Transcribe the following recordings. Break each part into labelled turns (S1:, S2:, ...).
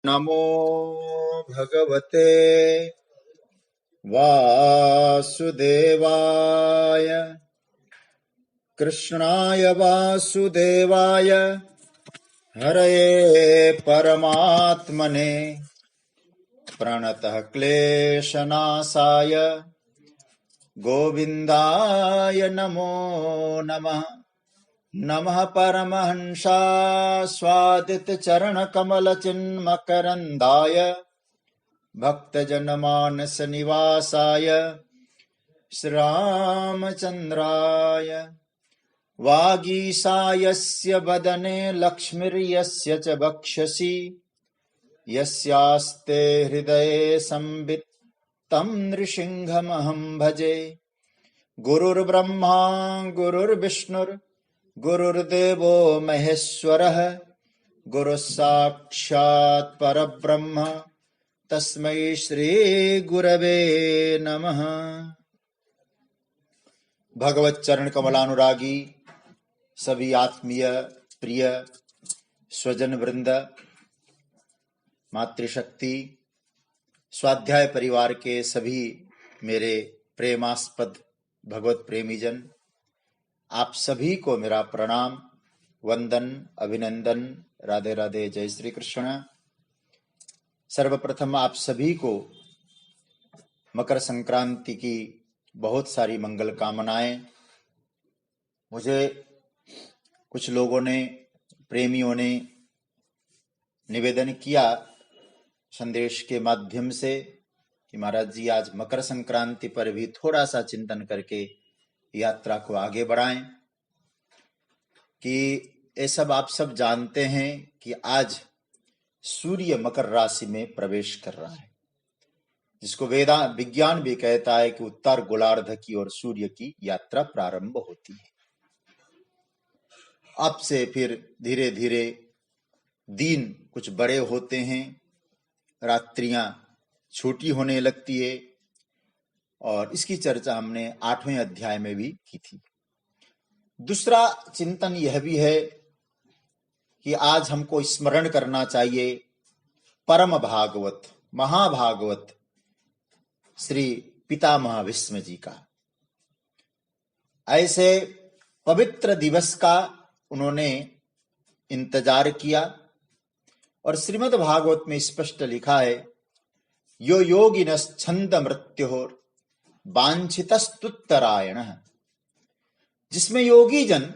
S1: नमो भगवते वासुदेवाय कृष्णाय वासुदेवाय हरये परमात्मने प्रणतः क्लेशनाशाय गोविन्दाय नमो नमः। नमः परमहंसाय स्वादितचरणकमलचिन्मकरन्दाय भक्तजनमानस निवासाय श्रीरामचन्द्राय वागीशायस्य वदने लक्ष्मीर्यस्य च वक्षसि यस्यास्ते हृदये संवित् तं नृसिंहमहं भजे। गुरुर्ब्रह्मा गुरुर्विष्णुर् गुरुर्देवो महेश्वरः गुरुः साक्षात् परब्रह्म तस्मै श्री गुरवे नमः। भगवत चरण कमलानुरागी सभी आत्मीय प्रिय स्वजन वृंद, मातृशक्ति स्वाध्याय परिवार के सभी मेरे प्रेमास्पद भगवत प्रेमीजन, आप सभी को मेरा प्रणाम, वंदन, अभिनंदन, राधे राधे, जय श्री कृष्ण। सर्वप्रथम आप सभी को मकर संक्रांति की बहुत सारी मंगल कामनाएं। मुझे कुछ लोगों ने, प्रेमियों ने निवेदन किया संदेश के माध्यम से कि महाराज जी आज मकर संक्रांति पर भी थोड़ा सा चिंतन करके यात्रा को आगे बढ़ाएं। कि ये सब आप सब जानते हैं कि आज सूर्य मकर राशि में प्रवेश कर रहा है, जिसको विज्ञान भी कहता है कि उत्तर गोलार्ध की ओर सूर्य की यात्रा प्रारंभ होती है। अब से फिर धीरे धीरे दिन कुछ बड़े होते हैं, रात्रियां छोटी होने लगती है, और इसकी चर्चा हमने 8वें अध्याय में भी की थी। दूसरा चिंतन यह भी है कि आज हमको स्मरण करना चाहिए परम भागवत, महाभागवत श्री पितामह भीष्म जी का। ऐसे पवित्र दिवस का उन्होंने इंतजार किया, और श्रीमद् भागवत में स्पष्ट लिखा है, यो योगिनश् छन्द मृत्योर् वांछितस्तुत्तरायण, जिसमें योगी जन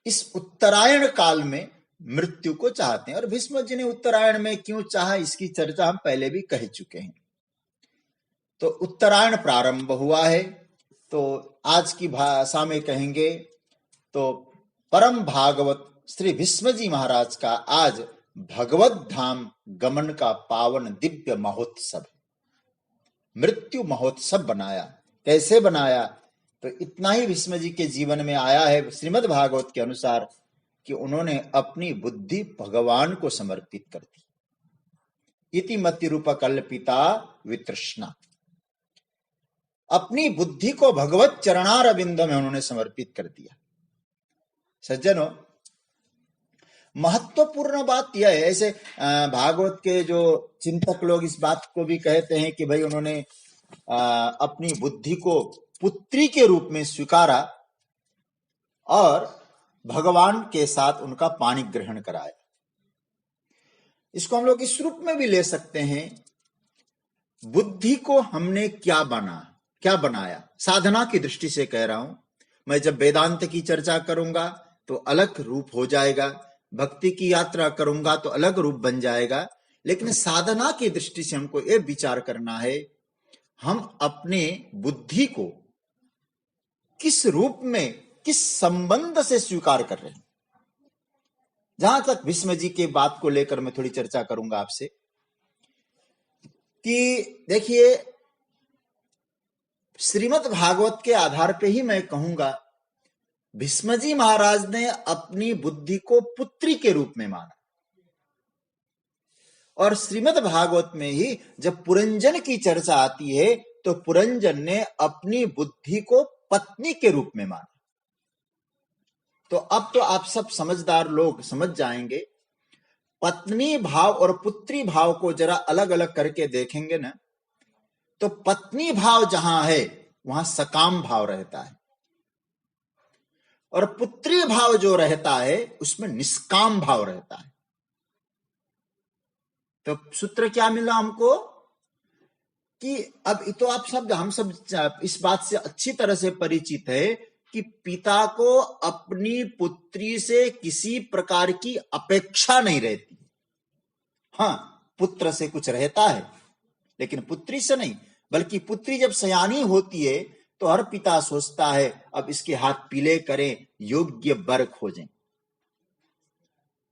S1: इस उत्तरायण काल में मृत्यु को चाहते हैं। और भीष्म जी ने उत्तरायण में क्यों चाहा, इसकी चर्चा हम पहले भी कह चुके हैं। तो उत्तरायण प्रारंभ हुआ है, तो आज की भाषा में कहेंगे तो परम भागवत श्री भीष्म जी महाराज का आज भगवत धाम गमन का पावन दिव्य महोत्सव, मृत्यु महोत्सव बनाया। कैसे बनाया, तो इतना ही भीष्म जी के जीवन में आया है श्रीमद् भागवत के अनुसार कि उन्होंने अपनी बुद्धि भगवान को समर्पित कर दी। इति मति रूप कल्पिता वितृष्णा, अपनी बुद्धि को भगवत चरणारविंद में उन्होंने समर्पित कर दिया। सज्जनों, महत्वपूर्ण बात यह है, ऐसे भागवत के जो चिंतक लोग इस बात को भी कहते हैं कि भाई उन्होंने अपनी बुद्धि को पुत्री के रूप में स्वीकारा और भगवान के साथ उनका पाणी ग्रहण कराया। इसको हम लोग इस रूप में भी ले सकते हैं, बुद्धि को हमने क्या बनाया। साधना की दृष्टि से कह रहा हूं मैं, जब वेदांत की चर्चा करूंगा तो अलग रूप हो जाएगा, भक्ति की यात्रा करूंगा तो अलग रूप बन जाएगा। लेकिन साधना की दृष्टि से हमको यह विचार करना है, हम अपने बुद्धि को किस रूप में, किस संबंध से स्वीकार कर रहे हैं। जहां तक भीष्म जी के बात को लेकर मैं थोड़ी चर्चा करूंगा आपसे कि देखिए, श्रीमद् भागवत के आधार पे ही मैं कहूंगा, भीष्म जी महाराज ने अपनी बुद्धि को पुत्री के रूप में माना, और श्रीमद् भागवत में ही जब पुरंजन की चर्चा आती है तो पुरंजन ने अपनी बुद्धि को पत्नी के रूप में माना। तो अब तो आप सब समझदार लोग समझ जाएंगे, पत्नी भाव और पुत्री भाव को जरा अलग अलग करके देखेंगे ना, तो पत्नी भाव जहां है वहां सकाम भाव रहता है, और पुत्री भाव जो रहता है उसमें निष्काम भाव रहता है। तो सूत्र क्या मिला हमको कि अब तो आप सब, हम सब इस बात से अच्छी तरह से परिचित है कि पिता को अपनी पुत्री से किसी प्रकार की अपेक्षा नहीं रहती। हाँ, पुत्र से कुछ रहता है लेकिन पुत्री से नहीं, बल्कि पुत्री जब सयानी होती है तो हर पिता सोचता है अब इसके हाथ पीले करें, योग्य वर खोजें।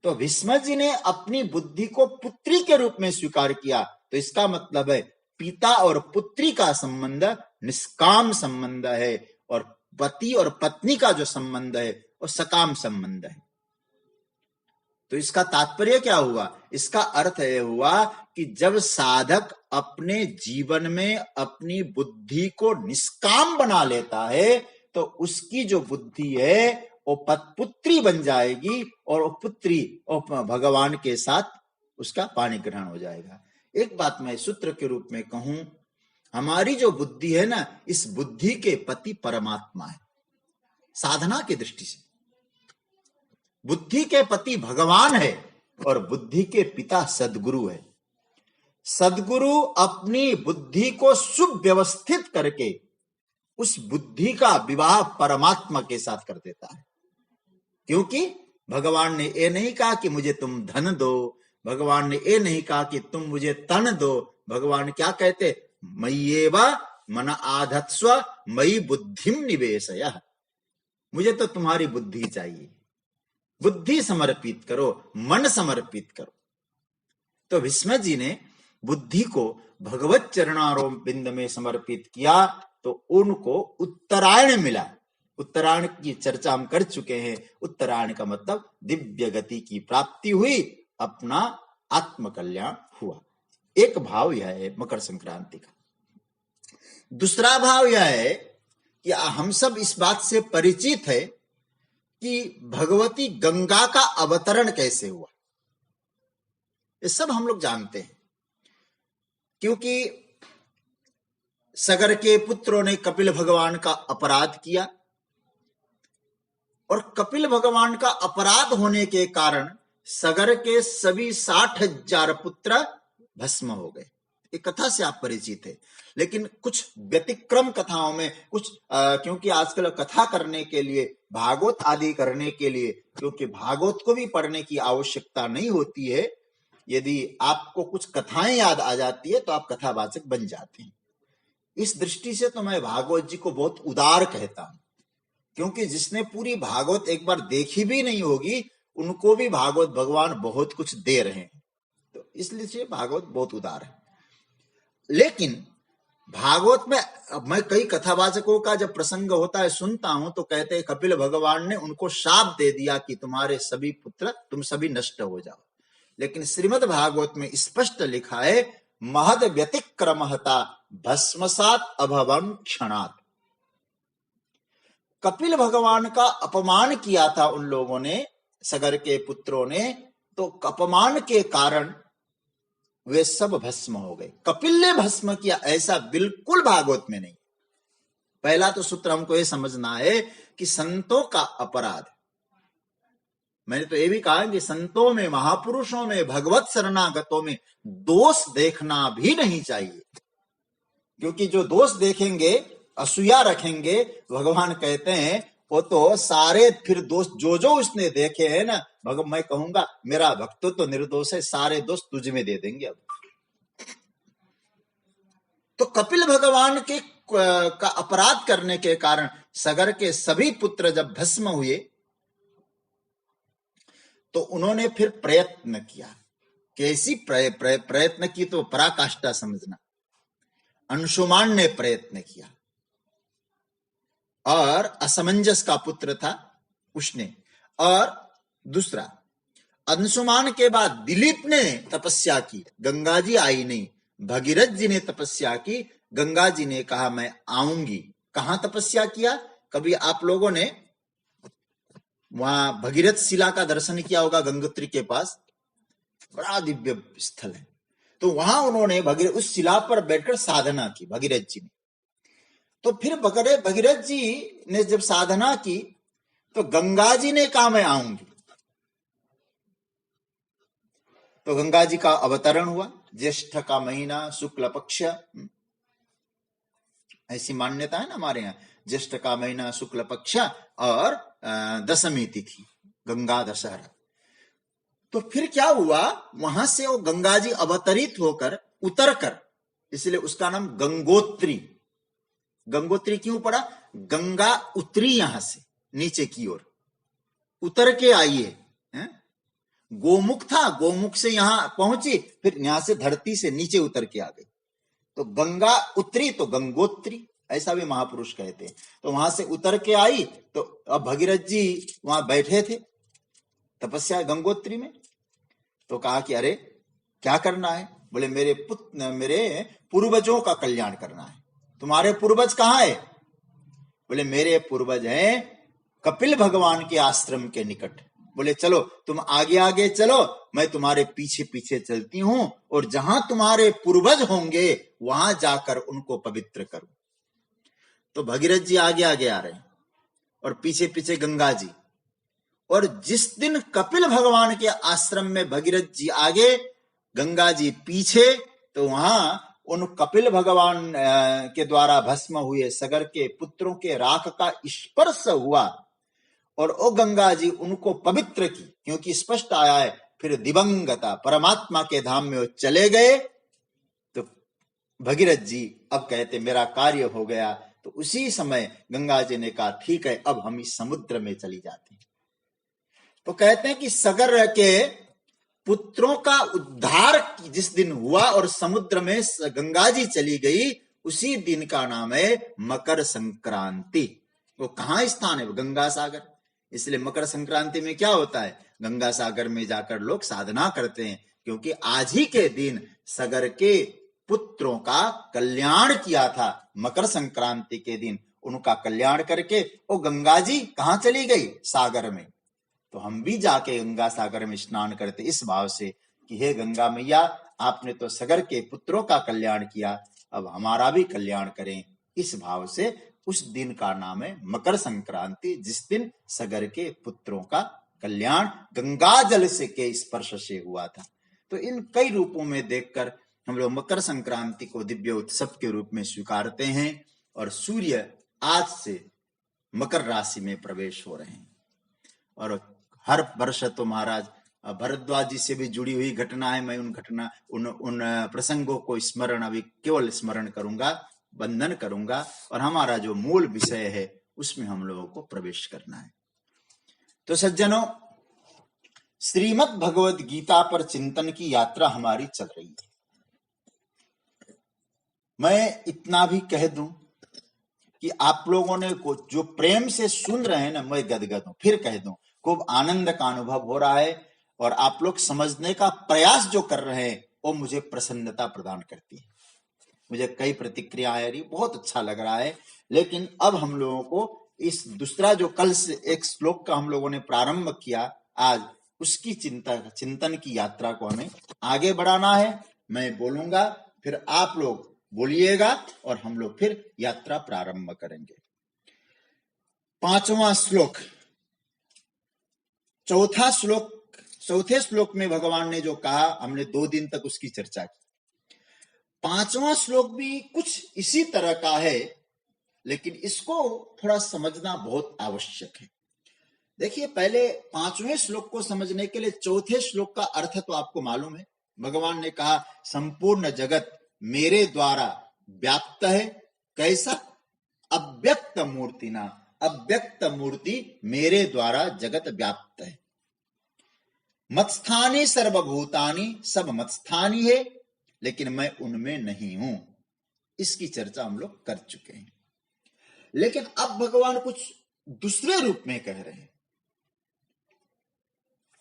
S1: तो भीष्म जी ने अपनी बुद्धि को पुत्री के रूप में स्वीकार किया, तो इसका मतलब है पिता और पुत्री का संबंध निष्काम संबंध है, और पति और पत्नी का जो संबंध है वो सकाम संबंध है। तो इसका तात्पर्य क्या हुआ? इसका अर्थ यह हुआ कि जब साधक अपने जीवन में अपनी बुद्धि को निष्काम बना लेता है तो उसकी जो बुद्धि है वो पुत्री बन जाएगी, और वो पुत्री और भगवान के साथ उसका पाणी ग्रहण हो जाएगा। एक बात मैं सूत्र के रूप में कहूं, हमारी जो बुद्धि है ना, इस बुद्धि के पति परमात्मा है। साधना की दृष्टि से बुद्धि के पति भगवान है और बुद्धि के पिता सद्गुरु है। सद्गुरु अपनी बुद्धि को सुव्यवस्थित करके उस बुद्धि का विवाह परमात्मा के साथ कर देता है, क्योंकि भगवान ने ये नहीं कहा कि मुझे तुम धन दो, भगवान ने ये नहीं कहा कि तुम मुझे तन दो। भगवान क्या कहते? मय्येवा मन आधत्स्व मयि बुद्धिम निवेशय। मुझे तो तुम्हारी बुद्धि चाहिए, बुद्धि समर्पित करो, मन समर्पित करो। तो भीष्म जी ने बुद्धि को भगवत चरणारोम बिंद में समर्पित किया तो उनको उत्तरायण मिला। उत्तरायण की चर्चा हम कर चुके हैं। उत्तरायण का मतलब दिव्य गति की प्राप्ति हुई, अपना आत्म कल्याण हुआ। एक भाव यह है मकर संक्रांति का। दूसरा भाव यह है कि हम सब इस बात से परिचित है कि भगवती गंगा का अवतरण कैसे हुआ, ये सब हम लोग जानते हैं। क्योंकि सगर के पुत्रों ने कपिल भगवान का अपराध किया, और कपिल भगवान का अपराध होने के कारण सगर के सभी 60,000 पुत्र भस्म हो गए। एक कथा से आप परिचित है, लेकिन कुछ व्यतिक्रम कथाओं में कुछ क्योंकि आजकल कथा करने के लिए, भागवत आदि करने के लिए, क्योंकि भागवत को भी पढ़ने की आवश्यकता नहीं होती है, यदि आपको कुछ कथाएं याद आ जाती है तो आप कथावाचक बन जाते हैं। इस दृष्टि से तो मैं भागवत जी को बहुत उदार कहता हूं, क्योंकि जिसने पूरी भागवत एक बार देखी भी नहीं होगी उनको भी भागवत भगवान बहुत कुछ दे रहे हैं। तो इसलिए भागवत बहुत उदार है। लेकिन भागवत में मैं कई कथावाचकों का जब प्रसंग होता है सुनता हूं तो कहते हैं कपिल भगवान ने उनको शाप दे दिया कि तुम्हारे सभी पुत्र, तुम सभी नष्ट हो जाओ। लेकिन श्रीमद् भागवत में स्पष्ट लिखा है महद व्यतिक्रमहता भस्मसात अभवं क्षणात्। कपिल भगवान का अपमान किया था उन लोगों ने, सगर के पुत्रों ने, तो अपमान के कारण वे सब भस्म हो गए। कपिल ने भस्म किया ऐसा बिल्कुल भागवत में नहीं। पहला तो सूत्र हमको यह समझना है कि संतों का अपराध, मैंने तो ये भी कहा कि संतों में, महापुरुषों में, भगवत शरणागतों में दोष देखना भी नहीं चाहिए, क्योंकि जो दोष देखेंगे, असूया रखेंगे, भगवान कहते हैं वो तो सारे फिर दोष जो जो उसने देखे हैं ना, मैं कहूंगा मेरा भक्त तो निर्दोष है, सारे दोष तुझ में दे देंगे। अब तो कपिल भगवान के का अपराध करने के कारण सगर के सभी पुत्र जब भस्म हुए तो उन्होंने फिर प्रयत्न किया। कैसी प्रयत्न की तो पराकाष्ठा समझना। अंशुमान ने प्रयत्न किया, और असमंजस का पुत्र था उसने, और दूसरा अंशुमान के बाद दिलीप ने तपस्या की, गंगा जी आई नहीं। भगीरथ जी ने तपस्या की, गंगा जी ने कहा मैं आऊंगी। कहां तपस्या किया? कभी आप लोगों ने वहां भगीरथ शिला का दर्शन किया होगा गंगोत्री के पास, बड़ा दिव्य स्थल है। तो वहां उन्होंने उस शिला पर बैठकर साधना की भगीरथ जी ने। तो फिर भगीरथ जी ने जब साधना की तो गंगा जी ने कहा मैं आऊंगी। तो गंगा जी का अवतरण हुआ, ज्येष्ठ का महीना, शुक्ल पक्ष, ऐसी मान्यता है ना हमारे यहाँ, ज्येष्ठ का महीना, शुक्ल पक्ष और दशमी तिथि, गंगा दशहरा। तो फिर क्या हुआ, वहां से वो गंगा जी अवतरित होकर उतर कर, इसलिए उसका नाम गंगोत्री। गंगोत्री क्यों पड़ा? गंगा उतरी यहां से नीचे की ओर, उतर के आई है। गोमुख था, गोमुख से यहां पहुंची, फिर यहां से धरती से नीचे उतर के आ गई। तो गंगा उतरी तो गंगोत्री, ऐसा भी महापुरुष कहते हैं। तो वहां से उतर के आई, तो अब भगीरथ जी वहां बैठे थे तपस्या गंगोत्री में। तो कहा कि अरे क्या करना है? बोले मेरे पूर्वजों का कल्याण करना है। तुम्हारे पूर्वज कहाँ है? बोले मेरे पूर्वज हैं कपिल भगवान के आश्रम के निकट। बोले चलो तुम आगे आगे चलो, मैं तुम्हारे पीछे पीछे चलती हूं, और जहां तुम्हारे पूर्वज होंगे वहां जाकर उनको पवित्र करूं। तो भगीरथ जी आगे आगे आ रहे हैं और पीछे पीछे गंगा जी। और जिस दिन कपिल भगवान के आश्रम में भगीरथ जी आगे, गंगा जी पीछे, तो वहां उन कपिल भगवान के द्वारा भस्म हुए सगर के पुत्रों के राख का स्पर्श हुआ, और ओ गंगा जी उनको पवित्र की, क्योंकि स्पष्ट आया है फिर दिवंगता परमात्मा के धाम में वो चले गए। तो भगीरथ जी अब कहते मेरा कार्य हो गया। तो उसी समय गंगा जी ने कहा ठीक है, अब हम इस समुद्र में चली जाती हैं। तो कहते हैं कि सगर के पुत्रों का उद्धार जिस दिन हुआ और समुद्र में गंगा जी चली गई, उसी दिन का नाम है मकर संक्रांति। वो कहाँ स्थान है? गंगा सागर। इसलिए मकर संक्रांति में क्या होता है, गंगा सागर में जाकर लोग साधना करते हैं, क्योंकि आज ही के दिन सगर के पुत्रों का कल्याण किया था। मकर संक्रांति के दिन उनका कल्याण करके वो गंगा जी कहाँ चली गई? सागर में। तो हम भी जाके गंगा सागर में स्नान करते इस भाव से कि हे गंगा मैया, आपने तो सगर के पुत्रों का कल्याण किया, अब हमारा भी कल्याण करें। इस भाव से उस दिन का नाम है मकर संक्रांति, जिस दिन सगर के पुत्रों का कल्याण गंगा जल से के स्पर्श से हुआ था। तो इन कई रूपों में देखकर हम लोग मकर संक्रांति को दिव्य उत्सव के रूप में स्वीकारते हैं। और सूर्य आज से मकर राशि में प्रवेश हो रहे हैं। और हर वर्ष तो महाराज भरद्वाज जी से भी जुड़ी हुई घटना है, मैं उन प्रसंगों को स्मरण अभी केवल स्मरण करूंगा, वंदन करूंगा, और हमारा जो मूल विषय है उसमें हम लोगों को प्रवेश करना है। तो सज्जनों, श्रीमद् भगवद गीता पर चिंतन की यात्रा हमारी चल रही है। मैं इतना भी कह दूं कि आप लोगों ने जो प्रेम से सुन रहे हैं ना, मैं गदगद हूं। फिर कह दूं, खूब आनंद का अनुभव हो रहा है, और आप लोग समझने का प्रयास जो कर रहे हैं वो मुझे प्रसन्नता प्रदान करती है। मुझे कई प्रतिक्रियाएं आ रही, बहुत अच्छा लग रहा है। लेकिन अब हम लोगों को इस दूसरा जो कल से एक श्लोक का हम लोगों ने प्रारंभ किया, आज उसकी चिंतन की यात्रा को हमें आगे बढ़ाना है। मैं बोलूंगा, फिर आप लोग बोलिएगा, और हम लोग फिर यात्रा प्रारंभ करेंगे। 5वां श्लोक, चौथे श्लोक में भगवान ने जो कहा, हमने 2 दिन तक उसकी चर्चा की। 5वां श्लोक भी कुछ इसी तरह का है, लेकिन इसको थोड़ा समझना बहुत आवश्यक है। देखिए, पहले 5वें श्लोक को समझने के लिए चौथे श्लोक का अर्थ तो आपको मालूम है। भगवान ने कहा संपूर्ण जगत मेरे द्वारा व्याप्त है। कैसा? अव्यक्त मूर्ति ना, अव्यक्त मूर्ति मेरे द्वारा जगत व्याप्त है। मत्स्थानी सर्वभूतानि, सब मत्स्थानी है, लेकिन मैं उनमें नहीं हूं। इसकी चर्चा हम लोग कर चुके हैं। लेकिन अब भगवान कुछ दूसरे रूप में कह रहे हैं,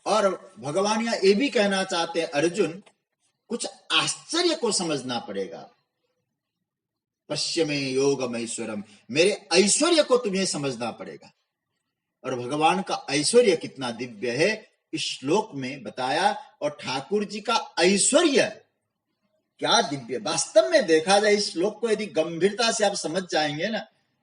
S1: और भगवान यहां ये भी कहना चाहते हैं, अर्जुन कुछ आश्चर्य को समझना पड़ेगा। पश्चिमे योगम ऐश्वर्यम, मेरे ऐश्वर्य को तुम्हें समझना पड़ेगा। और भगवान का ऐश्वर्य कितना दिव्य है, इस श्लोक में बताया। और ठाकुर जी का ऐश्वर्य क्या दिव्य, वास्तव में देखा जाए इस श्लोक को यदि गंभीरता से आप समझ जाएंगे ना,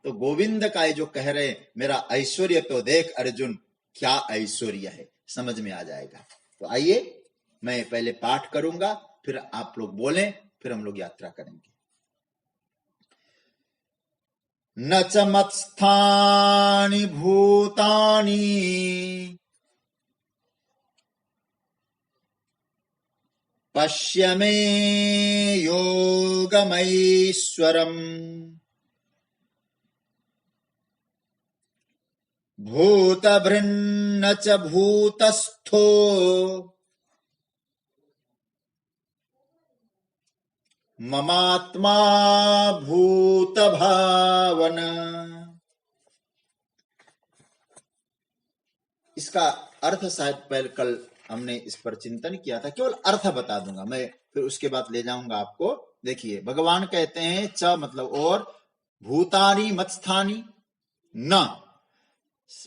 S1: तो गोविंद का ये जो कह रहे मेरा ऐश्वर्य तो देख अर्जुन, क्या ऐश्वर्य है, समझ में आ जाएगा। तो आइए मैं पहले पाठ करूंगा, फिर आप लोग बोलें, फिर हम लोग यात्रा करेंगे। न च मत्स्थानि भूतानि पश्य मे योगमैश्वरम् भूतभृन्न च भूतस्थो ममात्मा भूत भावना। इसका अर्थ शायद पहले कल हमने इस पर चिंतन किया था, केवल अर्थ बता दूंगा मैं, फिर उसके बाद ले जाऊंगा आपको। देखिए भगवान कहते हैं च मतलब और, भूतानी मत्स्थानी न,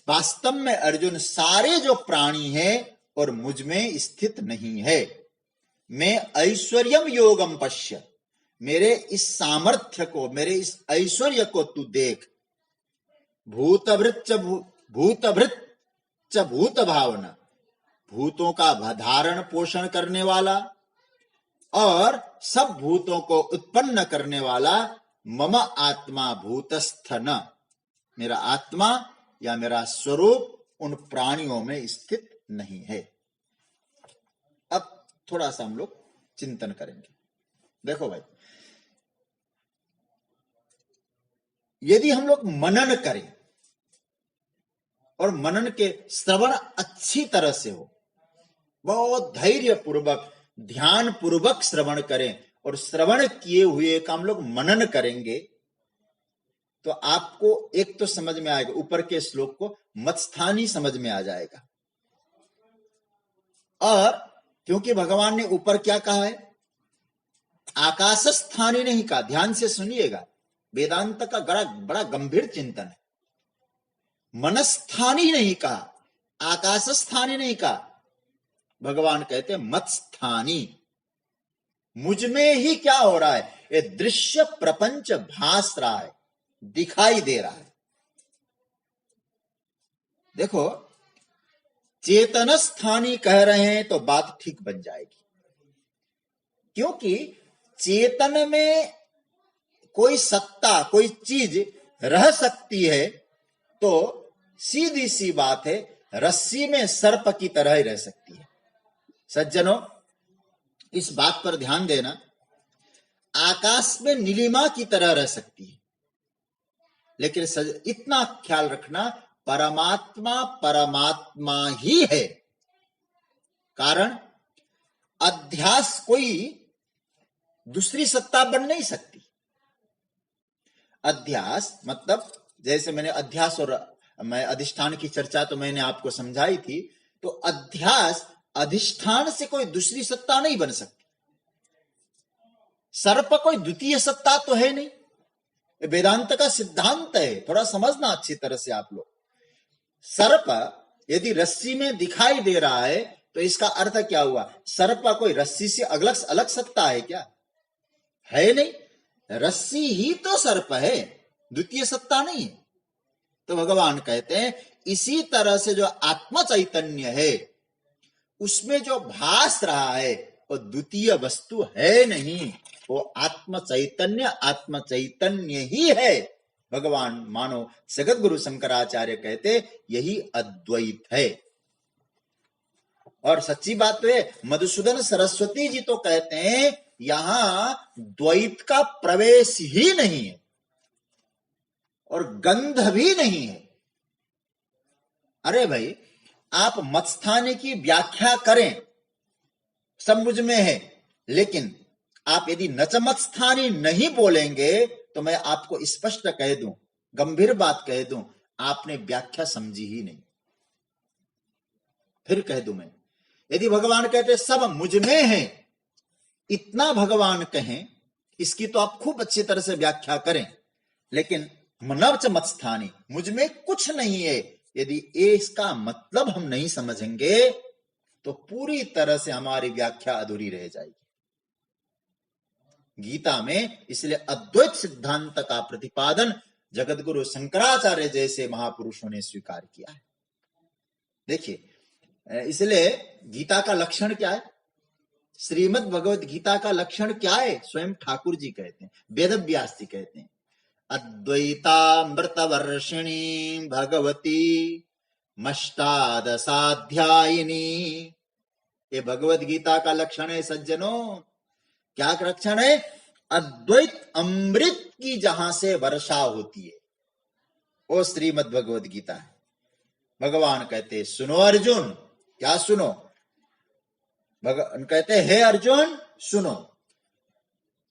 S1: वास्तव में अर्जुन सारे जो प्राणी हैं और मुझ में स्थित नहीं है। मैं ऐश्वर्यम योगम पश्य, मेरे इस सामर्थ्य को, मेरे इस ऐश्वर्य को तू देख। भूतभृत च भूत भावना, भूतों का धारण पोषण करने वाला और सब भूतों को उत्पन्न करने वाला। मम आत्मा भूतस्थ न, मेरा आत्मा या मेरा स्वरूप उन प्राणियों में स्थित नहीं है। अब थोड़ा सा हम लोग चिंतन करेंगे। देखो भाई, यदि हम लोग मनन करें और मनन के श्रवण अच्छी तरह से हो, बहुत धैर्य पूर्वक ध्यान पूर्वक श्रवण करें और श्रवण किए हुए का हम लोग मनन करेंगे, तो आपको एक तो समझ में आएगा, ऊपर के श्लोक को मत्स्थानी समझ में आ जाएगा। और क्योंकि भगवान ने ऊपर क्या कहा है, आकाशस्थानी नहीं कहा, ध्यान से सुनिएगा, वेदांत का बड़ा गंभीर चिंतन है। मनस्थानी नहीं कहा, आकाशस्थानी नहीं कहा, भगवान कहते हैं मत्स्थानी। मुझ में ही क्या हो रहा है, ये दृश्य प्रपंच भास रहा है, दिखाई दे रहा है। देखो चेतन स्थानी कह रहे हैं तो बात ठीक बन जाएगी, क्योंकि चेतन में कोई सत्ता, कोई चीज रह सकती है तो सीधी सी बात है, रस्सी में सर्प की तरह ही रह सकती है। सज्जनों, इस बात पर ध्यान देना, आकाश में नीलिमा की तरह रह सकती है, लेकिन इतना ख्याल रखना, परमात्मा परमात्मा ही है। कारण अध्यास कोई दूसरी सत्ता बन नहीं सकती। अध्यास मतलब, जैसे मैंने अध्यास और मैं अधिष्ठान की चर्चा तो मैंने आपको समझाई थी, तो अध्यास अधिष्ठान से कोई दूसरी सत्ता नहीं बन सकती। सर्प कोई द्वितीय सत्ता तो है नहीं, वेदांत का सिद्धांत है, थोड़ा समझना अच्छी तरह से आप लोग। सर्प यदि रस्सी में दिखाई दे रहा है तो इसका अर्थ क्या हुआ, सर्प कोई रस्सी से अलग सत्ता है क्या? है नहीं, रस्सी ही तो सर्प है, द्वितीय सत्ता नहीं है। तो भगवान कहते हैं इसी तरह से जो आत्म चैतन्य है, उसमें जो भास रहा है वो द्वितीय वस्तु है नहीं, वो आत्म चैतन्य ही है। भगवान मानो जगत गुरु शंकराचार्य कहते यही अद्वैत है। और सच्ची बात तो है, मधुसूदन सरस्वती जी तो कहते हैं यहां द्वैत का प्रवेश ही नहीं है और गंध भी नहीं है। अरे भाई, आप मत्स्थानी की व्याख्या करें, सब मुझ में है, लेकिन आप यदि नच मत्स्थानी नहीं बोलेंगे तो मैं आपको स्पष्ट कह दूं, गंभीर बात कह दूं, आपने व्याख्या समझी ही नहीं। फिर कह दूं मैं, यदि भगवान कहते सब मुझ में है, इतना भगवान कहें, इसकी तो आप खूब अच्छी तरह से व्याख्या करें, लेकिन नच मत्स्थानी, मुझ में कुछ नहीं है, यदि इसका मतलब हम नहीं समझेंगे तो पूरी तरह से हमारी व्याख्या अधूरी रह जाएगी गीता में। इसलिए अद्वैत सिद्धांत का प्रतिपादन जगतगुरु शंकराचार्य जैसे महापुरुषों ने स्वीकार किया है। देखिए, इसलिए गीता का लक्षण क्या है? श्रीमद् भगवत गीता का लक्षण क्या है? स्वयं ठाकुर जी कहते हैं, वेद व्यास जी कहते हैं, अद्वैतामृत वर्षिणी भगवती मष्टादशाध्यायिनी। ये भगवत गीता का लक्षण है सज्जनों। क्या लक्षण है? अद्वैत अमृत की जहां से वर्षा होती है वो श्रीमद् भगवत गीता है। भगवान कहते हैं सुनो अर्जुन। क्या सुनो? भगवान कहते हैं हे अर्जुन सुनो,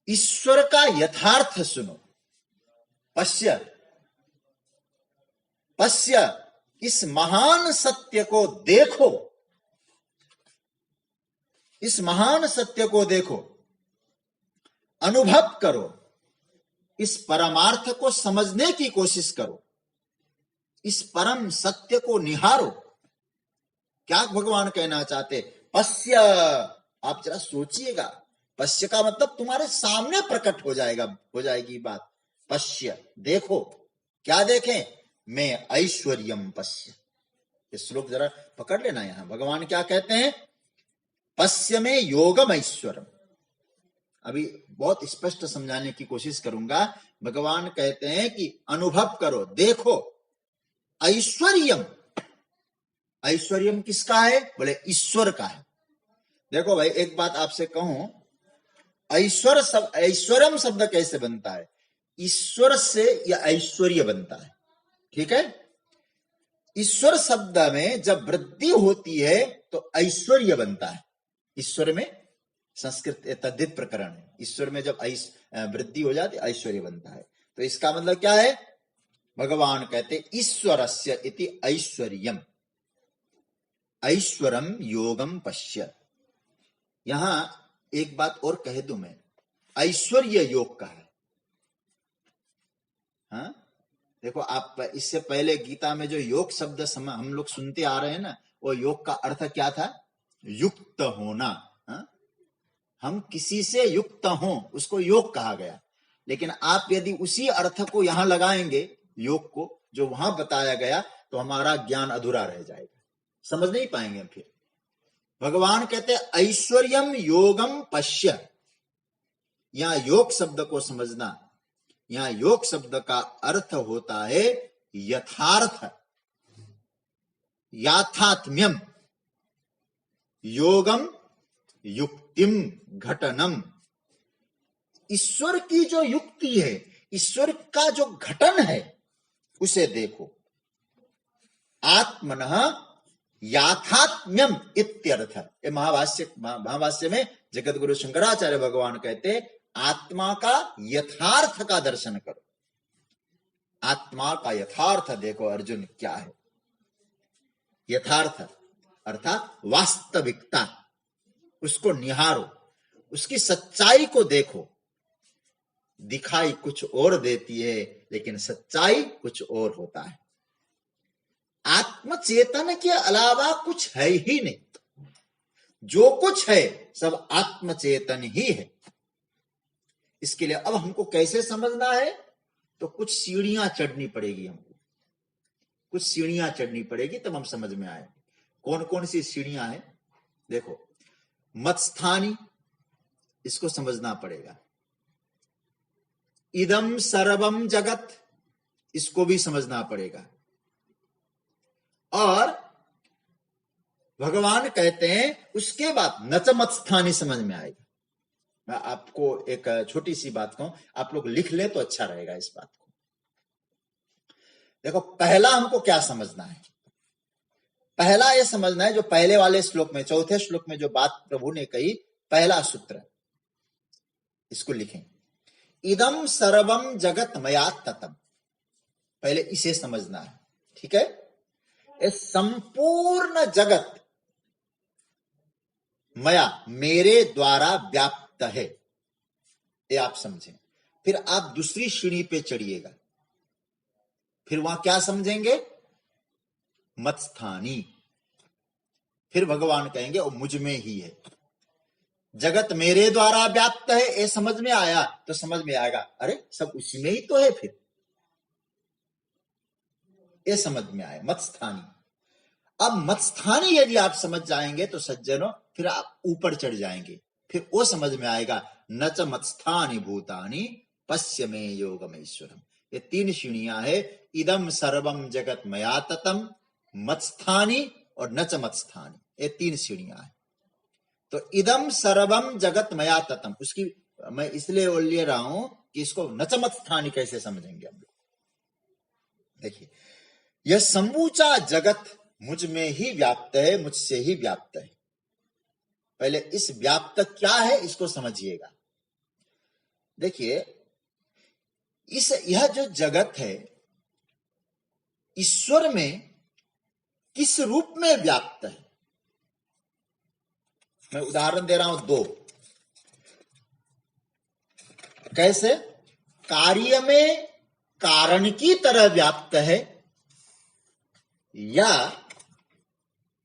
S1: ईश्वर का यथार्थ सुनो। पश्य पश्य, इस महान सत्य को देखो, इस महान सत्य को देखो, अनुभव करो, इस परमार्थ को समझने की कोशिश करो, इस परम सत्य को निहारो। क्या भगवान कहना चाहते? पश्य। आप जरा सोचिएगा, पश्य का मतलब तुम्हारे सामने प्रकट हो जाएगी बात। पश्य, देखो। क्या देखें? मैं ऐश्वर्यम पश्य। इस श्लोक जरा पकड़ लेना। यहां भगवान क्या कहते हैं? पश्य में योगम ऐश्वरम। अभी बहुत स्पष्ट समझाने की कोशिश करूंगा। भगवान कहते हैं कि अनुभव करो, देखो। ऐश्वर्यम, ऐश्वर्यम किसका है? बोले ईश्वर का है। देखो भाई, एक बात आपसे कहूं, ऐश्वर्यम शब्द कैसे बनता है? ईश्वर से यह ऐश्वर्य बनता है। ठीक है? ईश्वर शब्द में जब वृद्धि होती है तो ऐश्वर्य बनता है। ईश्वर में संस्कृत तद्धित प्रकरण है। ईश्वर में जब वृद्धि हो जाती है ऐश्वर्य बनता है। तो इसका मतलब क्या है? भगवान कहते ईश्वरस्य इति ऐश्वर्यम, ऐश्वरम योगम पश्य। यहां एक बात और कह दूं मैं, ऐश्वर्य योग का है। हाँ, देखो आप, इससे पहले गीता में जो योग शब्द हम लोग सुनते आ रहे हैं ना, वो योग का अर्थ क्या था? युक्त होना। हाँ? हम किसी से युक्त हों, उसको योग कहा गया। लेकिन आप यदि उसी अर्थ को यहां लगाएंगे, योग को जो वहां बताया गया, तो हमारा ज्ञान अधूरा रह जाएगा, समझ नहीं पाएंगे हम फिर। भगवान कहते हैं ऐश्वर्यम योगम पश्य। यहां योग शब्द को समझना, यहां योग शब्द का अर्थ होता है यथार्थ, याथात्म्यम, योगम युक्तिम घटनम। ईश्वर की जो युक्ति है, ईश्वर का जो घटन है, उसे देखो। आत्मनः याथात्म्यम इत्यर्थ। ये महाभाष्य में जगतगुरु शंकराचार्य भगवान कहते आत्मा का यथार्थ का दर्शन करो। आत्मा का यथार्थ देखो अर्जुन क्या है। यथार्थ अर्थात वास्तविकता, उसको निहारो, उसकी सच्चाई को देखो। दिखाई कुछ और देती है, लेकिन सच्चाई कुछ और होता है। आत्मचेतन के अलावा कुछ है ही नहीं। जो कुछ है सब आत्मचेतन ही है। इसके लिए अब हमको कैसे समझना है? तो कुछ सीढ़ियां चढ़नी पड़ेगी हमको, कुछ सीढ़ियां चढ़नी पड़ेगी, तब हम समझ में आए। कौन कौन सी सीढ़ियां हैं? देखो, मत्स्थानी, इसको समझना पड़ेगा। इदम सर्वम जगत, इसको भी समझना पड़ेगा। और भगवान कहते हैं उसके बाद नच मत्स्थानी समझ में आएगा। मैं आपको एक छोटी सी बात कहूं, आप लोग लिख ले तो अच्छा रहेगा इस बात को। देखो, पहला हमको क्या समझना है? पहला यह समझना है जो पहले वाले श्लोक में, चौथे श्लोक में जो बात प्रभु ने कही, पहला सूत्र, इसको लिखें। इदम सर्वम जगत मया ततम। पहले इसे समझना है। ठीक है? संपूर्ण जगत मया, मेरे द्वारा व्याप्त है, ये आप समझें। फिर आप दूसरी सीढ़ी पे चढ़िएगा। फिर वहां क्या समझेंगे? मत्स्थानी। फिर भगवान कहेंगे वो मुझ में ही है। जगत मेरे द्वारा व्याप्त है, ये समझ में आया तो समझ में आएगा अरे सब उसी में ही तो है, फिर ये समझ में आए मत्स्थानी। अब मत्स्थानी यदि आप समझ जाएंगे तो सज्जनों फिर आप ऊपर चढ़ जाएंगे, फिर वो समझ में आएगा न च मत्स्थानी भूतानि पश्य में योगमेश्वरम। ये 3 श्रेणियां है, इदम सर्वम जगत मया ततम, मत्स्थानी और न च मत्स्थानी, ये 3 श्रेणियां है। तो इदम सर्वम जगत मया ततम, उसकी मैं इसलिए ले रहा हूं कि इसको न च मत्स्थानी कैसे समझेंगे हम लोग। देखिए यह समूचा जगत मुझ में ही व्याप्त है, मुझसे ही व्याप्त है। पहले इस व्याप्त क्या है इसको समझिएगा। देखिए यह जो जगत है ईश्वर में किस रूप में व्याप्त है, मैं उदाहरण दे रहा हूं 2। कैसे? कार्य में कारण की तरह व्याप्त है या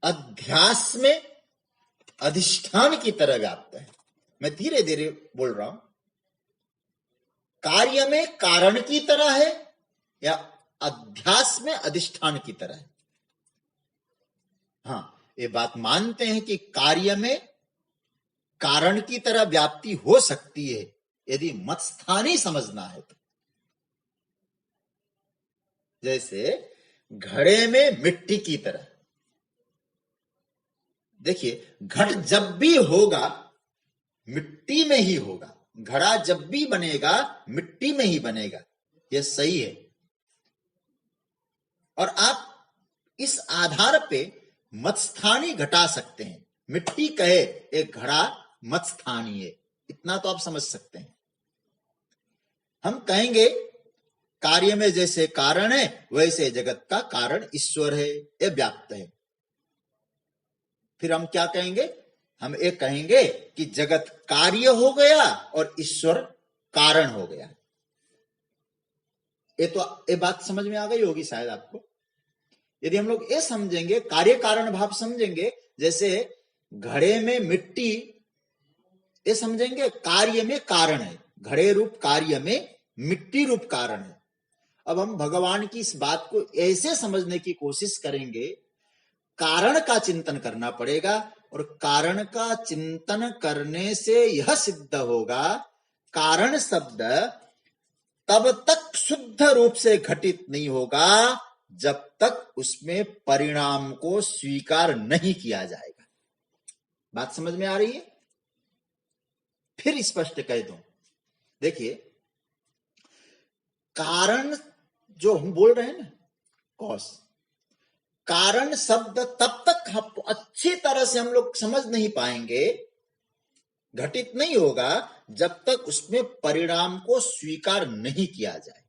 S1: अध्यास में अधिष्ठान की तरह व्याप्त है। मैं धीरे धीरे बोल रहा हूं। कार्य में कारण की तरह है या अध्यास में अधिष्ठान की तरह है। हां, ये बात मानते हैं कि कार्य में कारण की तरह व्याप्ति हो सकती है यदि मत्स्थानी समझना है तो। जैसे घड़े में मिट्टी की तरह। देखिए घट जब भी होगा मिट्टी में ही होगा, घड़ा जब भी बनेगा मिट्टी में ही बनेगा, यह सही है। और आप इस आधार पे मत्स्थानी घटा सकते हैं। मिट्टी कहे एक घड़ा मत्स्थानी है, इतना तो आप समझ सकते हैं। हम कहेंगे कार्य में जैसे कारण है वैसे जगत का कारण ईश्वर है, यह व्याप्त है। फिर हम क्या कहेंगे? हम एक कहेंगे कि जगत कार्य हो गया और ईश्वर कारण हो गया। ये बात समझ में आ गई होगी शायद आपको। यदि हम लोग ये समझेंगे, कार्य कारण भाव समझेंगे, जैसे घड़े में मिट्टी, ये समझेंगे कार्य में कारण है, घड़े रूप कार्य में मिट्टी रूप कारण है। अब हम भगवान की इस बात को ऐसे समझने की कोशिश करेंगे, कारण का चिंतन करना पड़ेगा और कारण का चिंतन करने से यह सिद्ध होगा कारण शब्द तब तक शुद्ध रूप से घटित नहीं होगा जब तक उसमें परिणाम को स्वीकार नहीं किया जाएगा। बात समझ में आ रही है? फिर स्पष्ट कह दूं, देखिए कारण जो हम बोल रहे हैं ना, कॉज, कारण शब्द तब तक अच्छी तरह से हम लोग समझ नहीं पाएंगे, घटित नहीं होगा जब तक उसमें परिणाम को स्वीकार नहीं किया जाए।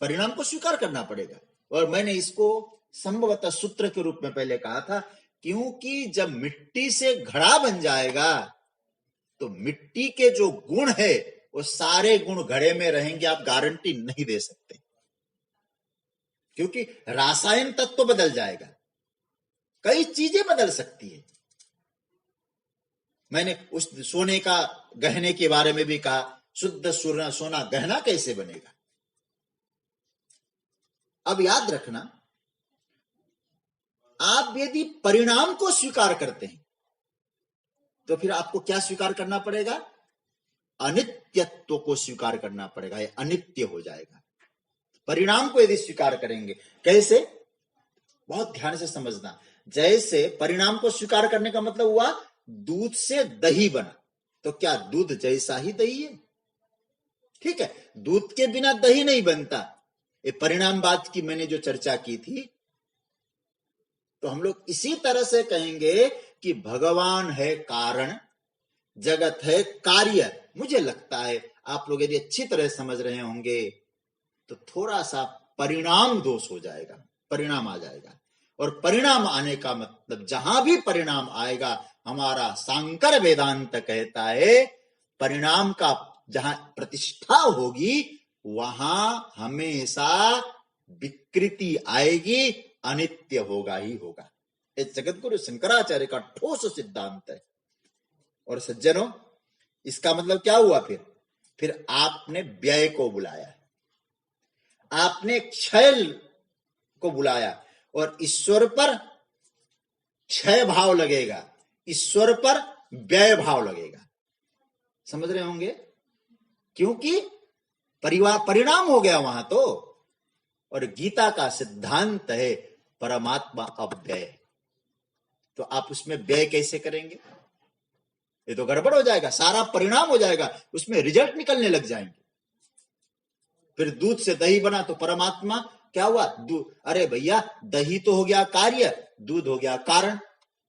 S1: परिणाम को स्वीकार करना पड़ेगा। और मैंने इसको संभवतः सूत्र के रूप में पहले कहा था, क्योंकि जब मिट्टी से घड़ा बन जाएगा तो मिट्टी के जो गुण है वो सारे गुण घड़े में रहेंगे, आप गारंटी नहीं दे सकते, क्योंकि रासायन तत्व तो बदल जाएगा, कई चीजें बदल सकती है। मैंने उस सोने का गहने के बारे में भी कहा, शुद्ध सोना गहना कैसे बनेगा? अब याद रखना, आप यदि परिणाम को स्वीकार करते हैं तो फिर आपको क्या स्वीकार करना पड़ेगा? अनित्यत्व को स्वीकार करना पड़ेगा, ये अनित्य हो जाएगा। परिणाम को यदि स्वीकार करेंगे, कैसे? बहुत ध्यान से समझना। जैसे परिणाम को स्वीकार करने का मतलब हुआ दूध से दही बना, तो क्या दूध जैसा ही दही है? ठीक है, दूध के बिना दही नहीं बनता। ये परिणाम बात की मैंने जो चर्चा की थी, तो हम लोग इसी तरह से कहेंगे कि भगवान है कारण, जगत है कार्य। मुझे लगता है आप लोग यदि अच्छी तरह समझ रहे होंगे तो थोड़ा सा परिणाम दोष हो जाएगा, परिणाम आ जाएगा। और परिणाम आने का मतलब, जहां भी परिणाम आएगा, हमारा सांकर वेदांत कहता है परिणाम का जहां प्रतिष्ठा होगी वहां हमेशा विकृति आएगी, अनित्य होगा ही होगा। ये जगतगुरु शंकराचार्य का ठोस सिद्धांत है। और सज्जनों, इसका मतलब क्या हुआ? फिर आपने व्यय को बुलाया, आपने क्षय को बुलाया, और ईश्वर पर क्षय भाव लगेगा, ईश्वर पर व्यय भाव लगेगा। समझ रहे होंगे? क्योंकि परिणाम हो गया वहां तो। और गीता का सिद्धांत है परमात्मा अव्यय। तो आप उसमें व्यय कैसे करेंगे? ये तो गड़बड़ हो जाएगा, सारा परिणाम हो जाएगा, उसमें रिजल्ट निकलने लग जाएंगे। फिर दूध से दही बना तो परमात्मा क्या हुआ? अरे भैया, दही तो हो गया कार्य, दूध हो गया कारण।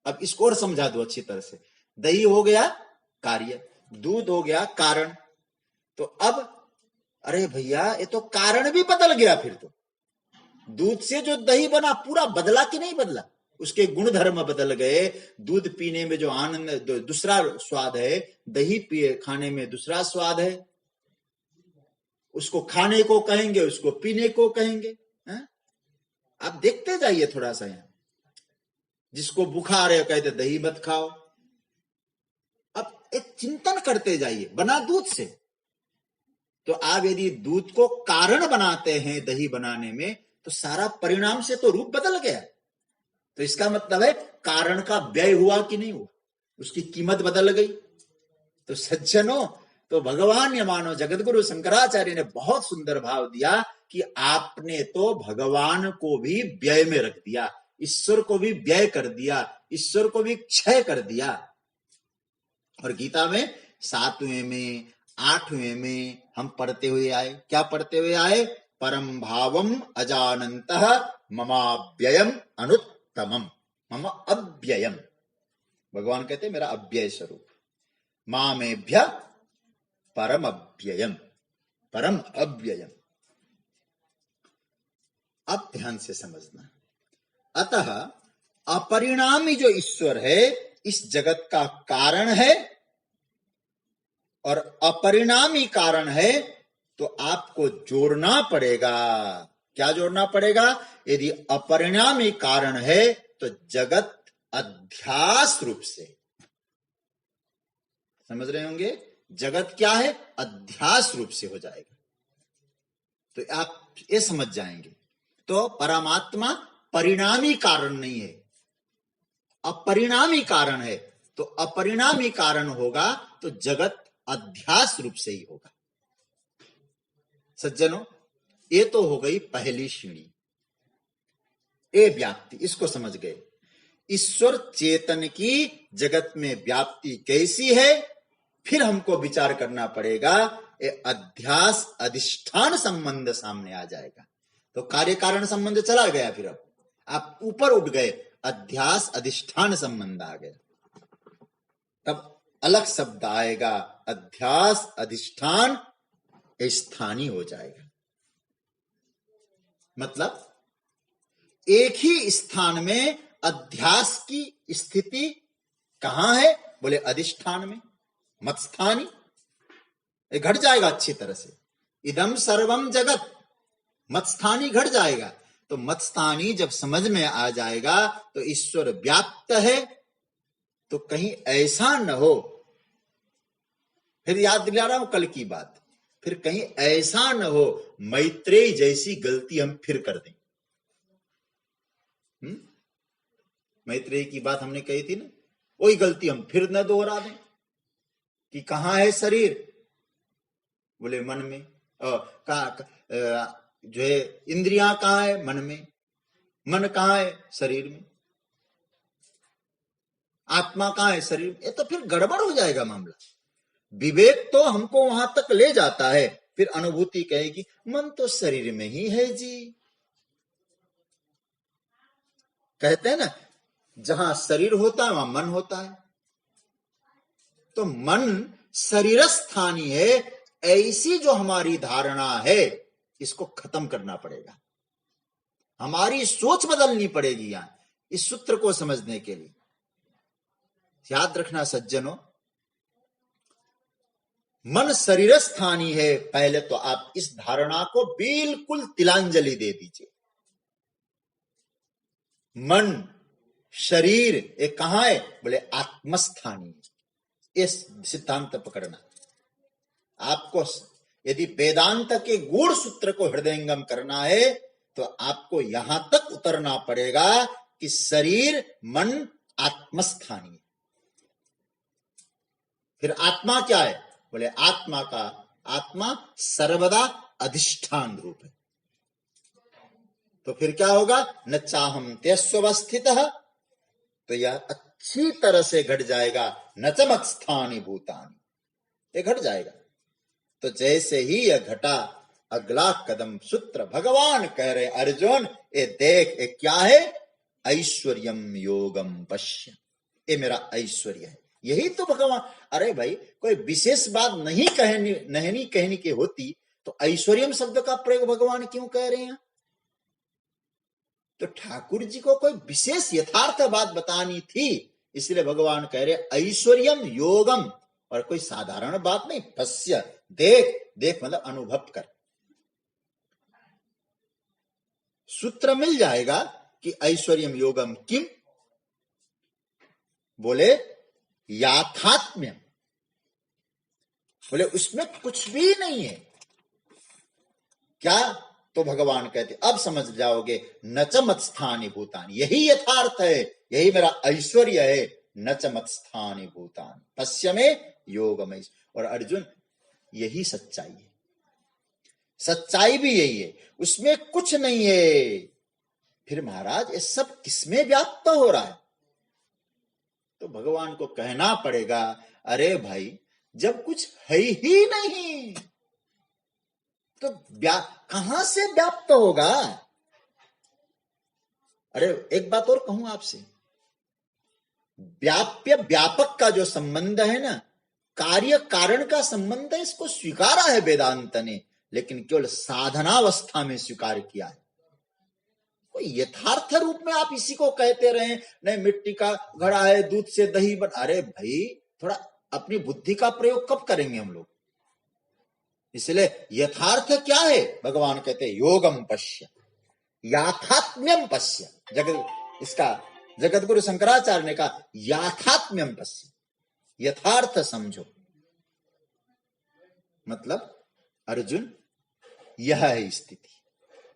S1: अब इसको और समझा दो अच्छी तरह से। दही हो गया कार्य, दूध हो गया कारण। तो अब अरे भैया, ये तो कारण भी बदल गया। फिर तो दूध से जो दही बना पूरा बदला कि नहीं बदला? उसके गुण धर्म बदल गए। दूध पीने में जो आनंद, दूसरा स्वाद है, दही खाने में दूसरा स्वाद है। उसको खाने को कहेंगे, उसको पीने को कहेंगे। आप देखते जाइए थोड़ा सा। यहां जिसको बुखार है कहते दही मत खाओ। अब एक चिंतन करते जाइए, बना दूध से। तो आप यदि दूध को कारण बनाते हैं दही बनाने में, तो सारा परिणाम से तो रूप बदल गया। तो इसका मतलब है कारण का व्यय हुआ कि नहीं हुआ, उसकी कीमत बदल गई। तो सज्जनों, तो भगवान या मानो जगतगुरु शंकराचार्य ने बहुत सुंदर भाव दिया कि आपने तो भगवान को भी व्यय में रख दिया, ईश्वर को भी व्यय कर दिया, ईश्वर को भी क्षय कर दिया। और गीता में 7वें में 8वें में हम पढ़ते हुए आए, क्या पढ़ते हुए आए? परम भावम अजानन्तः ममाव्ययम अनुत्तमम, मम अव्ययम। भगवान कहते मेरा अव्यय स्वरूप, मामेभ्य परम अव्ययम, परम अव्ययम। अब ध्यान से समझना। अतः अपरिणामी जो ईश्वर है इस जगत का कारण है, और अपरिणामी कारण है, तो आपको जोड़ना पड़ेगा। क्या जोड़ना पड़ेगा? यदि अपरिणामी कारण है तो जगत अध्यास रूप से, समझ रहे होंगे, जगत क्या है? अध्यास रूप से हो जाएगा। तो आप ये समझ जाएंगे। तो परमात्मा परिणामी कारण नहीं है, अपरिणामी कारण है। तो अपरिणामी कारण होगा तो जगत अध्यास रूप से ही होगा। सज्जनों, ये तो हो गई पहली श्रेणी, ए व्याप्ति। इसको समझ गए। ईश्वर चेतन की जगत में व्याप्ति कैसी है, फिर हमको विचार करना पड़ेगा। ये अध्यास अधिष्ठान संबंध सामने आ जाएगा। तो कार्य कारण संबंध चला गया, फिर अब आप ऊपर उठ गए, अध्यास अधिष्ठान संबंध आ गया। तब अलग शब्द आएगा, अध्यास अधिष्ठान स्थानीय हो जाएगा। मतलब एक ही स्थान में अध्यास की स्थिति कहां है? बोले अधिष्ठान में, मत्स्थानी। घट जाएगा अच्छी तरह से। इदम सर्वम जगत, मत्स्थानी घट जाएगा। तो मत्स्थानी जब समझ में आ जाएगा तो ईश्वर व्याप्त है। तो कहीं ऐसा न हो, फिर याद दिला रहा हूं कल की बात, फिर कहीं ऐसा न हो मैत्रेयी जैसी गलती हम फिर कर दें। मैत्रेयी की बात हमने कही थी ना, वही गलती हम फिर न दोहरा दें कि कहां है शरीर? बोले मन में। जो है इंद्रियां कहां है? मन में। मन कहां है? शरीर में। आत्मा कहां है? शरीर में। ये तो फिर गड़बड़ हो जाएगा मामला। विवेक तो हमको वहां तक ले जाता है, फिर अनुभूति कहेगी मन तो शरीर में ही है जी। कहते हैं ना, जहां शरीर होता है वहां मन होता है। तो मन शरीरस्थानी है, ऐसी जो हमारी धारणा है इसको खत्म करना पड़ेगा। हमारी सोच बदलनी पड़ेगी यहां, इस सूत्र को समझने के लिए। याद रखना सज्जनों, मन शरीरस्थानी है, पहले तो आप इस धारणा को बिल्कुल तिलांजलि दे दीजिए। मन, शरीर, ये कहां है? बोले आत्मस्थानी। इस सिद्धांत पकड़ना। आपको यदि वेदांत के गूढ़ सूत्र को हृदयंगम करना है तो आपको यहां तक उतरना पड़ेगा कि शरीर, मन आत्मस्थानी। फिर आत्मा क्या है? बोले आत्मा सर्वदा अधिष्ठान रूप है। तो फिर क्या होगा? न चाहम त्यस्वस्थितः, तो यह अच्छी तरह से घट जाएगा। न च मत्स्थानि भूतानि, ये घट जाएगा। तो जैसे ही यह घटा, अगला कदम सूत्र भगवान कह रहे अर्जुन ये देख, ये क्या है? ऐश्वर्यम योगम पश्य, ये मेरा ऐश्वर्य है। यही तो भगवान, अरे भाई कोई विशेष बात नहीं कहनी की होती तो ऐश्वर्यम शब्द का प्रयोग भगवान क्यों कह रहे हैं? तो ठाकुर जी को कोई विशेष यथार्थ बात बतानी थी, इसलिए भगवान कह रहे ऐश्वर्यम योगम, और कोई साधारण बात नहीं। पश्य, देख मतलब अनुभव कर। सूत्र मिल जाएगा कि ऐश्वर्यम योगम किम, बोले याथात्म्यम, बोले उसमें कुछ भी नहीं है। क्या? तो भगवान कहते अब समझ जाओगे, न च मत्स्थानि भूतानि, यही यथार्थ है, यही मेरा ऐश्वर्य है। न च मत्स्थानि भूतानि पश्य में योगमय। और अर्जुन यही सच्चाई है, सच्चाई भी यही है, उसमें कुछ नहीं है। फिर महाराज ये सब किसमें व्याप्त हो रहा है? तो भगवान को कहना पड़ेगा, अरे भाई जब कुछ है ही नहीं तो कहां से व्याप्त होगा? अरे एक बात और कहूं आपसे, व्याप्य व्यापक का जो संबंध है ना, कार्य कारण का संबंध है, इसको स्वीकारा है वेदांत ने, लेकिन केवल साधनावस्था में स्वीकार किया है। कोई यथार्थ रूप में आप इसी को कहते रहे, नहीं मिट्टी का घड़ा है, दूध से दही बन, अरे भाई थोड़ा अपनी बुद्धि का प्रयोग कब करेंगे हम लोग? इसलिए यथार्थ क्या है? भगवान कहते हैं योगम पश्य, याथात्म्यम पश्य। इसका जगत गुरु शंकराचार्य ने कहा याथात्म्यम पश्य, यथार्थ समझो। मतलब अर्जुन यह है स्थिति,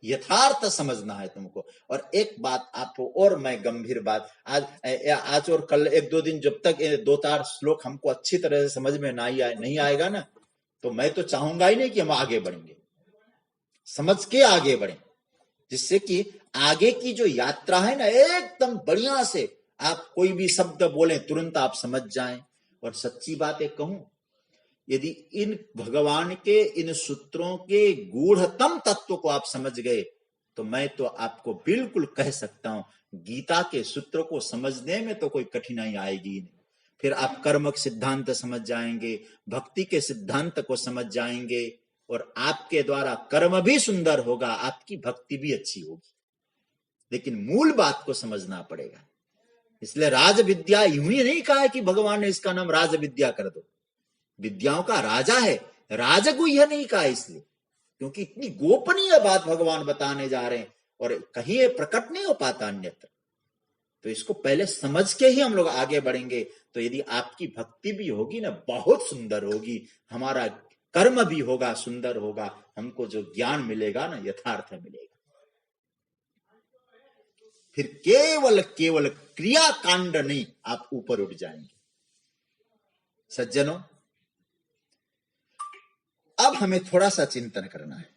S1: यथार्थ समझना है तुमको। और एक बात आपको, और मैं गंभीर बात, आज और कल एक दो दिन जब तक 2-4 श्लोक हमको अच्छी तरह से समझ में नहीं आएगा ना, तो मैं तो चाहूंगा ही नहीं कि हम आगे बढ़ेंगे, समझ के आगे बढ़ें, जिससे कि आगे की जो यात्रा है ना एकदम बढ़िया से, आप कोई भी शब्द बोले तुरंत आप समझ जाएं। और सच्ची बात एक कहूं, यदि इन भगवान के इन सूत्रों के गूढ़तम तत्व को आप समझ गए तो मैं तो आपको बिल्कुल कह सकता हूं गीता के सूत्र को समझने में तो कोई कठिनाई आएगी ही नहीं। फिर आप कर्म सिद्धांत समझ जाएंगे, भक्ति के सिद्धांत को समझ जाएंगे, और आपके द्वारा कर्म भी सुंदर होगा, आपकी भक्ति भी अच्छी होगी। लेकिन मूल बात को समझना पड़ेगा। इसलिए राज विद्या यूं ही नहीं कहा है कि भगवान ने इसका नाम राज विद्या कर दो, विद्याओं का राजा है, राजगुह्य नहीं कहा इसलिए क्योंकि इतनी गोपनीय बात भगवान बताने जा रहे हैं और कहीं प्रकट नहीं हो पाता अन्यत्र। तो इसको पहले समझ के ही हम लोग आगे बढ़ेंगे। तो यदि आपकी भक्ति भी होगी ना बहुत सुंदर होगी, हमारा कर्म भी होगा सुंदर होगा, हमको जो ज्ञान मिलेगा ना यथार्थ मिलेगा। फिर केवल क्रिया कांड नहीं, आप ऊपर उठ जाएंगे। सज्जनों, अब हमें थोड़ा सा चिंतन करना है।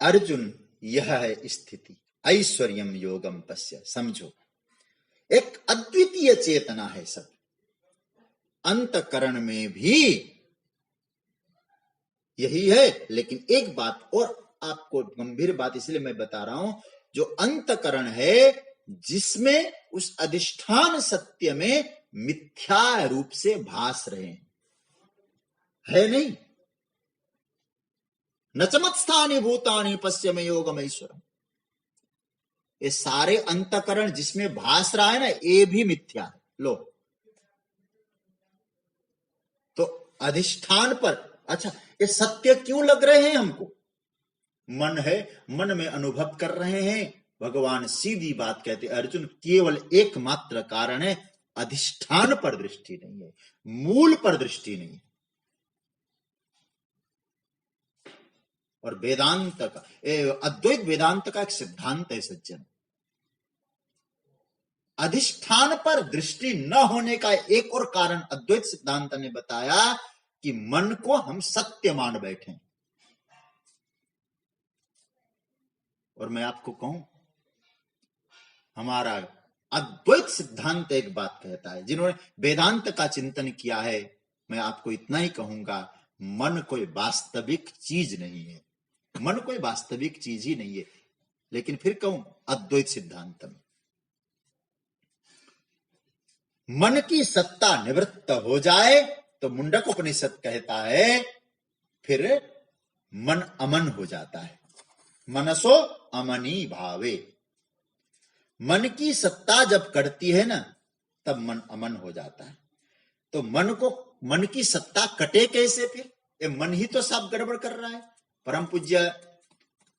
S1: अर्जुन यह है स्थिति, ऐश्वर्यम योगम पश्य। समझो, एक अद्वितीय चेतना है सब, अंतकरण में भी यही है। लेकिन एक बात और आपको गंभीर बात इसलिए मैं बता रहा हूं, जो अंतकरण है जिसमें उस अधिष्ठान सत्य में मिथ्या रूप से भास रहे हैं, है नहीं। न च मत्स्थानि भूतानि पश्य में योगम ऐश्वरम। ये सारे अंतकरण जिसमें भास रहा है ना, ये भी मिथ्या है। लो, तो अधिष्ठान पर, अच्छा ये सत्य क्यों लग रहे हैं हमको? मन है, मन में अनुभव कर रहे हैं, भगवान सीधी बात कहते, अर्जुन केवल एकमात्र कारण है, अधिष्ठान पर दृष्टि नहीं है, मूल पर दृष्टि नहीं है। और वेदांत का, अद्वैत वेदांत का एक सिद्धांत है सज्जन, अधिष्ठान पर दृष्टि न होने का एक और कारण अद्वैत सिद्धांत ने बताया कि मन को हम सत्य मान बैठे। और मैं आपको कहूं, हमारा अद्वैत सिद्धांत एक बात कहता है, जिन्होंने वेदांत का चिंतन किया है, मैं आपको इतना ही कहूंगा, मन कोई वास्तविक चीज नहीं है, मन कोई वास्तविक चीज ही नहीं है। लेकिन फिर कहूं, अद्वैत सिद्धांत में मन की सत्ता निवृत्त हो जाए तो मुंडक उपनिषद कहता है फिर मन अमन हो जाता है, मनसो अमनी भावे। मन की सत्ता जब करती है ना, तब मन अमन हो जाता है। तो मन की सत्ता कटे कैसे फिर? ये मन ही तो सब गड़बड़ कर रहा है। परम पूज्य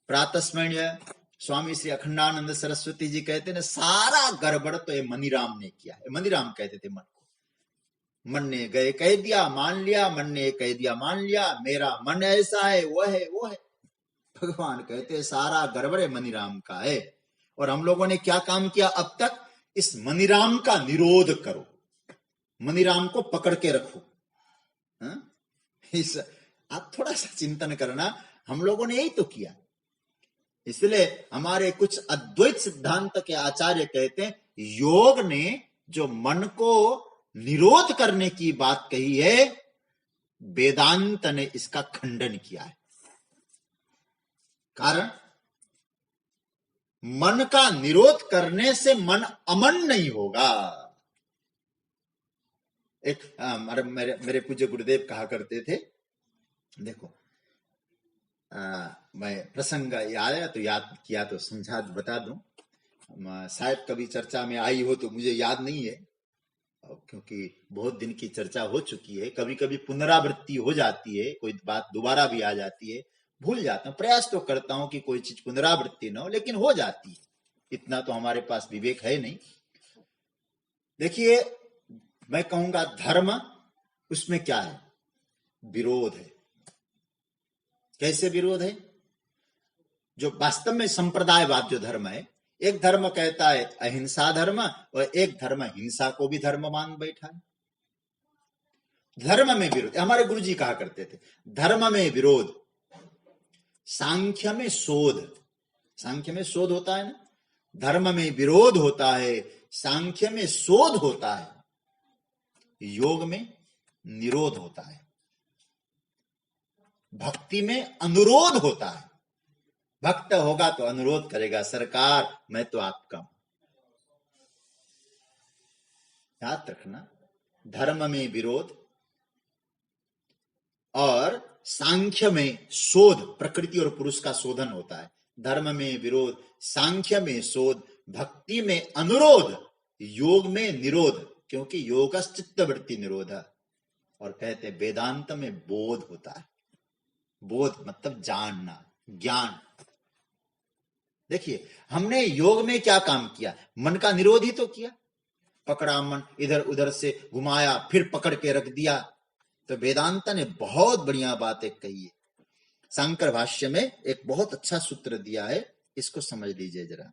S1: प्रातस्मरणीय स्वामी श्री अखंडानंद सरस्वती जी कहते ना, सारा गड़बड़ तो ये मनीराम ने किया है। मनीराम कहते थे मन को, मन ने गए कह दिया मान लिया, मन ने कह दिया मान लिया, मेरा मन ऐसा है वो है वो है। भगवान कहते सारा गड़बड़ मनीराम का है। और हम लोगों ने क्या काम किया अब तक? इस मनीराम का निरोध करो, मनीराम को पकड़ के रखो। इस आप थोड़ा सा चिंतन करना, हम लोगों ने यही तो किया। इसलिए हमारे कुछ अद्वैत सिद्धांत के आचार्य कहते हैं, योग ने जो मन को निरोध करने की बात कही है, वेदांत ने इसका खंडन किया है। कारण मन का निरोध करने से मन अमन नहीं होगा। एक मेरे पूज्य गुरुदेव कहा करते थे, देखो मैं प्रसंग आया तो याद किया तो समझा बता दूं, शायद कभी चर्चा में आई हो तो मुझे याद नहीं है, क्योंकि बहुत दिन की चर्चा हो चुकी है। कभी कभी पुनरावृत्ति हो जाती है, कोई बात दोबारा भी आ जाती है, भूल जाता हूं। प्रयास तो करता हूं कि कोई चीज पुनरावृत्ति न हो, लेकिन हो जाती है। इतना तो हमारे पास विवेक है नहीं। देखिए, मैं कहूंगा धर्म, उसमें क्या है? विरोध है। कैसे विरोध है? जो वास्तव में संप्रदायवाद जो धर्म है, एक धर्म कहता है अहिंसा धर्म, और एक धर्म हिंसा को भी धर्म मान बैठा है। धर्म में विरोध, हमारे गुरुजी कहा करते थे, धर्म में विरोध, सांख्य में शोध। सांख्य में शोध होता है ना, धर्म में विरोध होता है, सांख्य में शोध होता है, योग में निरोध होता है, भक्ति में अनुरोध होता है। भक्त होगा तो अनुरोध करेगा, सरकार मैं तो आपका हूं। याद रखना, धर्म में विरोध और सांख्य में शोध, प्रकृति और पुरुष का शोधन होता है। धर्म में विरोध, सांख्य में शोध, भक्ति में अनुरोध, योग में निरोध, क्योंकि योगश्चित्तवृत्ति निरोध। और कहते वेदांत में बोध होता है। बोध मतलब जानना, ज्ञान। देखिए, हमने योग में क्या काम किया? मन का निरोध ही तो किया। पकड़ा मन, इधर उधर से घुमाया, फिर पकड़ के रख दिया। तो वेदांत ने बहुत बढ़िया बात एक कही है। शंकर भाष्य में एक बहुत अच्छा सूत्र दिया है, इसको समझ लीजिए जरा।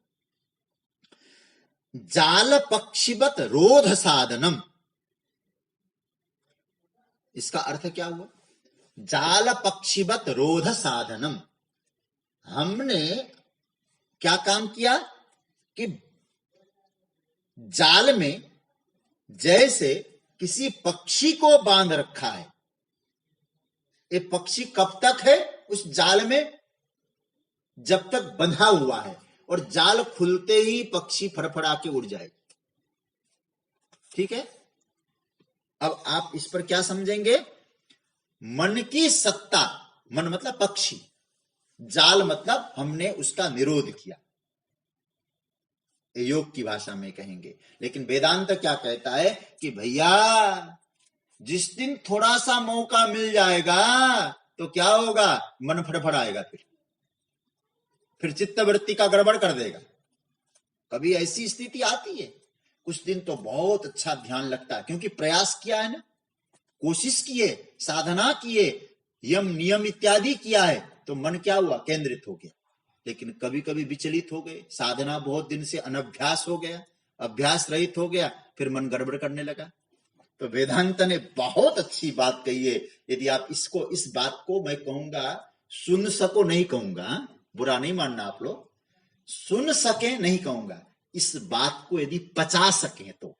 S1: जाल पक्षीवत रोध साधनम, इसका अर्थ क्या हुआ? जाल पक्षीवत रोध साधनम। हमने क्या काम किया कि जाल में जैसे किसी पक्षी को बांध रखा है, ये पक्षी कब तक है उस जाल में? जब तक बंधा हुआ है, और जाल खुलते ही पक्षी फड़फड़ा के उड़ जाए। ठीक है? अब आप इस पर क्या समझेंगे? मन की सत्ता, मन मतलब पक्षी, जाल मतलब हमने उसका निरोध किया, योग की भाषा में कहेंगे। लेकिन वेदांत क्या कहता है कि भैया जिस दिन थोड़ा सा मौका मिल जाएगा तो क्या होगा? मन फड़फड़ाएगा, फिर चित्तवृत्ति का गड़बड़ कर देगा। कभी ऐसी स्थिति आती है, कुछ दिन तो बहुत अच्छा ध्यान लगता है, क्योंकि प्रयास किया है ना, कोशिश किए, साधना किए, यम नियम इत्यादि किया है, तो मन क्या हुआ, केंद्रित हो गया। लेकिन कभी कभी विचलित हो गए, साधना बहुत दिन से अनभ्यास हो गया, अभ्यास रहित हो गया, फिर मन गड़बड़ करने लगा। तो वेदांत ने बहुत अच्छी बात कही है। यदि आप इस बात को मैं कहूंगा, सुन सको नहीं कहूंगा, बुरा नहीं मानना आप लोग, सुन सके नहीं कहूंगा, इस बात को यदि पचा सके तो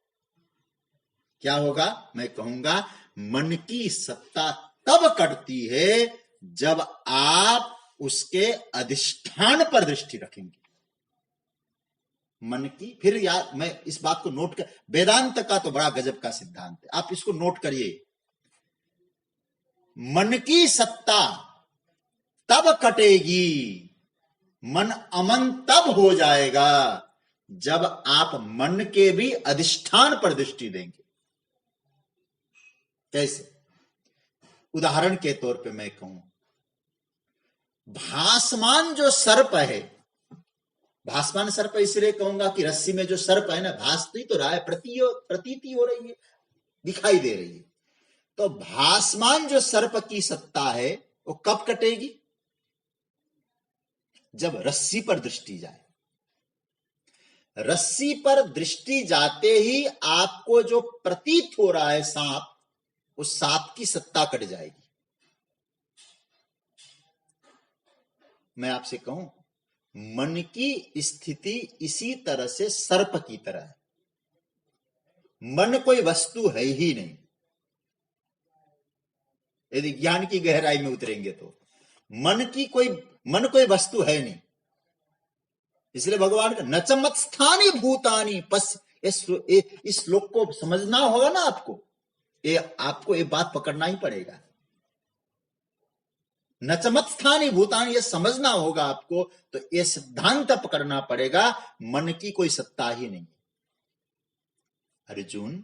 S1: क्या होगा, मैं कहूंगा मन की सत्ता तब कटती है जब आप उसके अधिष्ठान पर दृष्टि रखेंगे। मन की, फिर यार मैं इस बात को नोट कर, वेदांत का तो बड़ा गजब का सिद्धांत है, आप इसको नोट करिए। मन की सत्ता तब कटेगी, मन अमन तब हो जाएगा जब आप मन के भी अधिष्ठान पर दृष्टि देंगे। कैसे? उदाहरण के तौर पे मैं कहूं, भासमान जो सर्प है, भासमान सर्प इसलिए कहूंगा कि रस्सी में जो सर्प है ना, भासती तो रहा है, प्रतीति हो रही है, दिखाई दे रही है। तो भासमान जो सर्प की सत्ता है वो कब कटेगी, जब रस्सी पर दृष्टि जाए। रस्सी पर दृष्टि जाते ही आपको जो प्रतीत हो रहा है सांप, उस सांप की सत्ता कट जाएगी। मैं आपसे कहूं, मन की स्थिति इसी तरह से सर्प की तरह है। मन कोई वस्तु है ही नहीं, यदि ज्ञान की गहराई में उतरेंगे तो मन कोई वस्तु है नहीं। इसलिए भगवान का न च मत्स्थानि भूतानि पस, इस श्लोक को समझना होगा ना आपको, आपको ये बात पकड़ना ही पड़ेगा। न च मत्स्थानि भूतानि, ये समझना होगा आपको, तो ये सिद्धांत पकड़ना पड़ेगा, मन की कोई सत्ता ही नहीं। अर्जुन,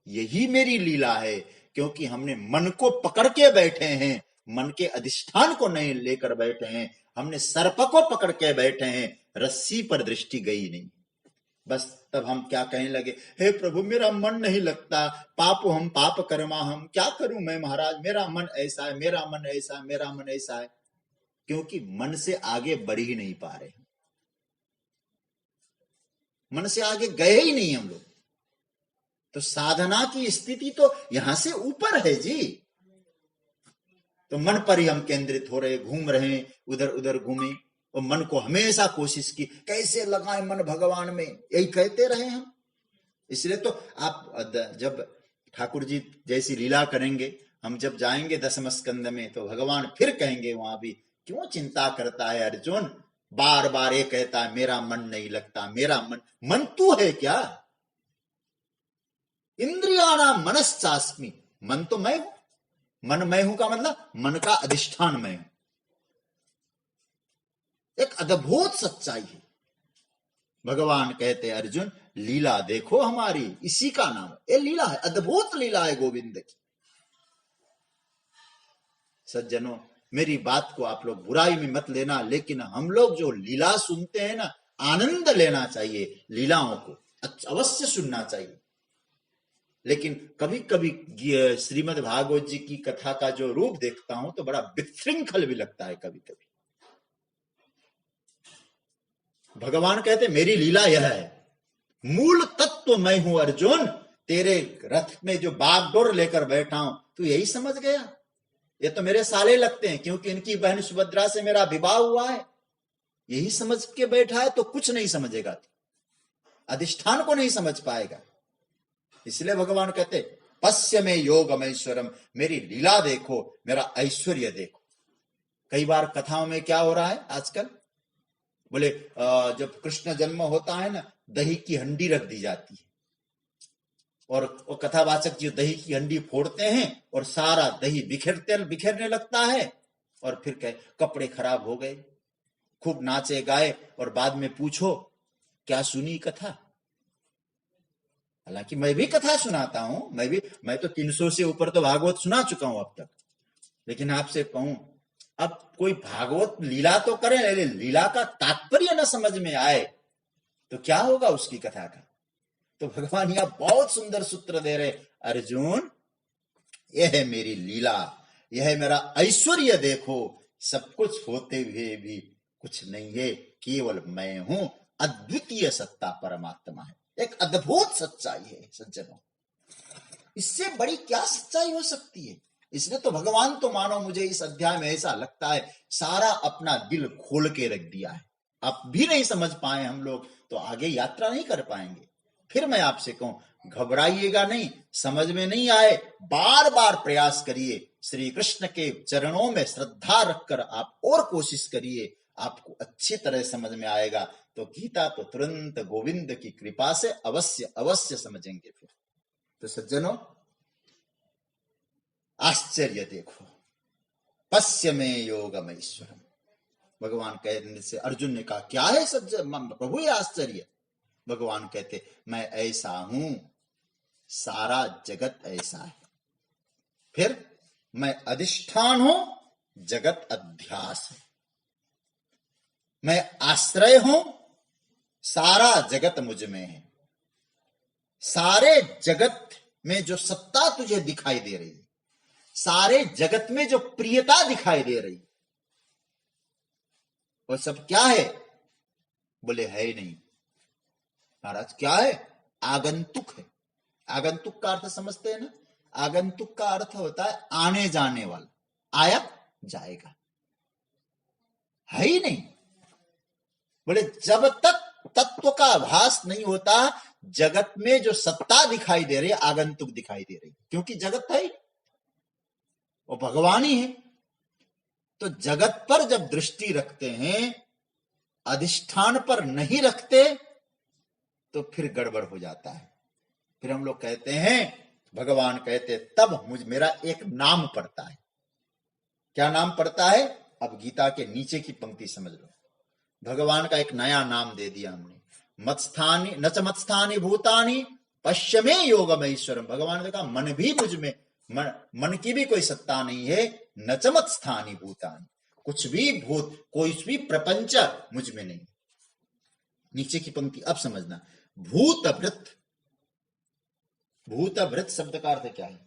S1: यही मेरी लीला है, क्योंकि हमने मन को पकड़ के बैठे हैं, मन के अधिष्ठान को नहीं लेकर बैठे हैं, हमने सर्प को पकड़ के बैठे हैं, रस्सी पर दृष्टि गई नहीं। बस तब हम क्या कहने लगे, हे प्रभु मेरा मन नहीं लगता, पापो हम पाप कर्मा, हम क्या करूं मैं महाराज, मेरा मन ऐसा है, मेरा मन ऐसा है, मेरा मन ऐसा है। क्योंकि मन से आगे बढ़ ही नहीं पा रहे, मन से आगे गए ही नहीं हम लोग। तो साधना की स्थिति तो यहां से ऊपर है जी। तो मन पर ही हम केंद्रित हो रहे, घूम रहे, उधर उधर घूमे, और मन को हमेशा कोशिश की कैसे लगाए मन भगवान में, यही कहते रहे हम। इसलिए तो आप जब ठाकुर जी जैसी लीला करेंगे, हम जब जाएंगे दसम स्कंद में, तो भगवान फिर कहेंगे वहां भी, क्यों चिंता करता है अर्जुन, बार बार ये कहता है मेरा मन नहीं लगता, मेरा मन तू है क्या, इंद्रियाणाम मनश्चास्मि, मन तो मैं हूं, मन मैं हूं का मतलब मन का अधिष्ठान मैं हूं। एक अद्भुत सच्चाई है। भगवान कहते अर्जुन लीला देखो हमारी, इसी का नाम है, ये लीला है, अद्भुत लीला है गोविंद की। सज्जनों, मेरी बात को आप लोग बुराई में मत लेना, लेकिन हम लोग जो लीला सुनते हैं ना, आनंद लेना चाहिए, लीलाओं को अवश्य सुनना चाहिए। लेकिन कभी कभी श्रीमद् भागवत जी की कथा का जो रूप देखता हूं तो बड़ा विशृंखल भी लगता है कभी कभी। भगवान कहते मेरी लीला यह है, मूल तत्व मैं हूं अर्जुन, तेरे रथ में जो बागडोर लेकर बैठा हूं, तू यही समझ गया। ये तो मेरे साले लगते हैं, क्योंकि इनकी बहन सुभद्रा से मेरा विवाह हुआ है, यही समझ के बैठा है, तो कुछ नहीं समझेगा, अधिष्ठान को नहीं समझ पाएगा। इसलिए भगवान कहते पश्य में योगम ऐश्वर्यम, मेरी लीला देखो, मेरा ऐश्वर्य देखो। कई बार कथाओं में क्या हो रहा है आजकल, बोले जब कृष्ण जन्म होता है ना, दही की हंडी रख दी जाती है, और वो कथावाचक जी दही की हंडी फोड़ते हैं और सारा दही बिखरने लगता है, और फिर कहे कपड़े खराब हो गए, खूब नाचे गाए, और बाद में पूछो क्या सुनी कथा। हालांकि मैं भी कथा सुनाता हूं, मैं तो 300 से ऊपर तो भागवत सुना चुका हूं अब तक। लेकिन आपसे कहूं, अब कोई भागवत लीला तो करे, लीला का तात्पर्य न समझ में आए, तो क्या होगा उसकी कथा का? तो भगवान यहां बहुत सुंदर सूत्र दे रहे, अर्जुन यह है मेरी लीला, यह है मेरा ऐश्वर्य, देखो सब कुछ होते हुए भी कुछ नहीं है, केवल मैं हूं, अद्वितीय सत्ता परमात्मा है। एक अद्भुत सच्चाई है सज्जनों, इससे बड़ी क्या सच्चाई हो सकती है? इसने तो भगवान तो मानो मुझे इस अध्याय में ऐसा लगता है सारा अपना दिल खोल के रख दिया है। अब भी नहीं समझ पाए हम लोग तो आगे यात्रा नहीं कर पाएंगे। फिर मैं आपसे कहूं, घबराइएगा नहीं, समझ में नहीं आए बार बार प्रयास करिए, श्री कृष्ण के चरणों में श्रद्धा रखकर आप और कोशिश करिए, आपको अच्छी तरह समझ में आएगा। तो गीता तो तुरंत गोविंद की कृपा से अवश्य अवश्य समझेंगे। फिर तो सज्जनों आश्चर्य देखो, पश्य में योगम ईश्वरम। भगवान कहने से अर्जुन ने कहा क्या है सज्जन प्रभु ये आश्चर्य? भगवान कहते मैं ऐसा हूं, सारा जगत ऐसा है। फिर मैं अधिष्ठान हूं, जगत अध्यास है। मैं आश्रय हूं, सारा जगत मुझ में है। सारे जगत में जो सत्ता तुझे दिखाई दे रही, सारे जगत में जो प्रियता दिखाई दे रही, वो सब क्या है? बोले है ही नहीं। महाराज क्या है? आगंतुक है। आगंतुक का अर्थ समझते हैं ना? आगंतुक का अर्थ होता है आने जाने वाला, आया जाएगा, है ही नहीं। बोले जब तक तत्व का आभास नहीं होता, जगत में जो सत्ता दिखाई दे रही है आगंतुक दिखाई दे रही, क्योंकि जगत है ही, वो भगवान ही है। तो जगत पर जब दृष्टि रखते हैं, अधिष्ठान पर नहीं रखते, तो फिर गड़बड़ हो जाता है। फिर हम लोग कहते हैं, भगवान कहते तब मेरा एक नाम पड़ता है। क्या नाम पड़ता है? अब गीता के नीचे की पंक्ति समझ लो। भगवान का एक नया नाम दे दिया हमने, मत्स्थानी नच मत्स्थानी भूतानी पश्चिमे योगम ईश्वरम। भगवान ने कहा मन भी मुझ में, मन की भी कोई सत्ता नहीं है, नचमत स्थानी भूतानी, कुछ भी भूत, कोई भी प्रपंच मुझ में नहीं। नीचे की पंक्ति अब समझना, भूतभृत। भूतभृत शब्द का अर्थ क्या है?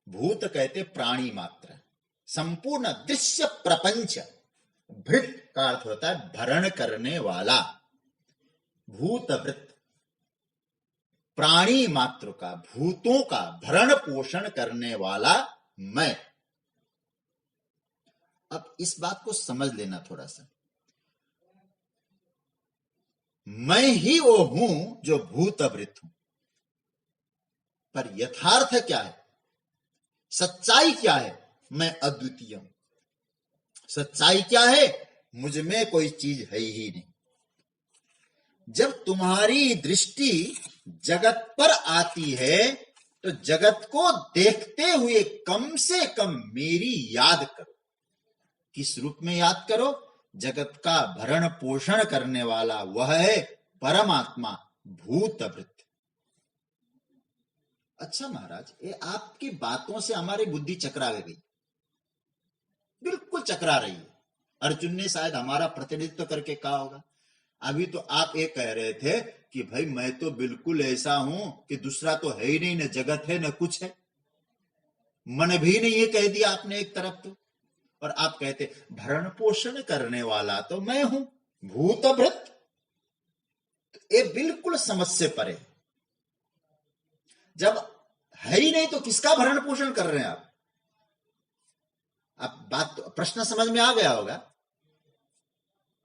S1: भूत कहते प्राणी मात्र, संपूर्ण दृश्य प्रपंच। भृत का अर्थ होता है भरण करने वाला। भूतभृत प्राणी मात्र का, भूतों का भरण पोषण करने वाला मैं। अब इस बात को समझ लेना थोड़ा सा, मैं ही वो हूं जो भूतभृत हूं, पर यथार्थ क्या है, सच्चाई क्या है? मैं अद्वितीय हूं। सच्चाई क्या है? मुझ में कोई चीज है ही नहीं। जब तुम्हारी दृष्टि जगत पर आती है, तो जगत को देखते हुए कम से कम मेरी याद करो। किस रूप में याद करो? जगत का भरण पोषण करने वाला वह है परमात्मा, भूतभृत। अच्छा महाराज, ये आपकी बातों से हमारी बुद्धि चकरा गई, बिल्कुल चकरा रही है। अर्जुन ने शायद हमारा प्रतिनिधित्व करके कहा होगा। अभी तो आप ये कह रहे थे कि भाई मैं तो बिल्कुल ऐसा हूं कि दूसरा तो है ही नहीं, न जगत है न कुछ है, मन भी नहीं, ये कह दिया आपने एक तरफ तो। और आप कहते भरण पोषण करने वाला तो मैं हूं, भूतभृत। तो ये बिल्कुल समझ से परे। जब है ही नहीं तो किसका भरण पोषण कर रहे हैं आप? अब बात तो, प्रश्न समझ में आ गया होगा।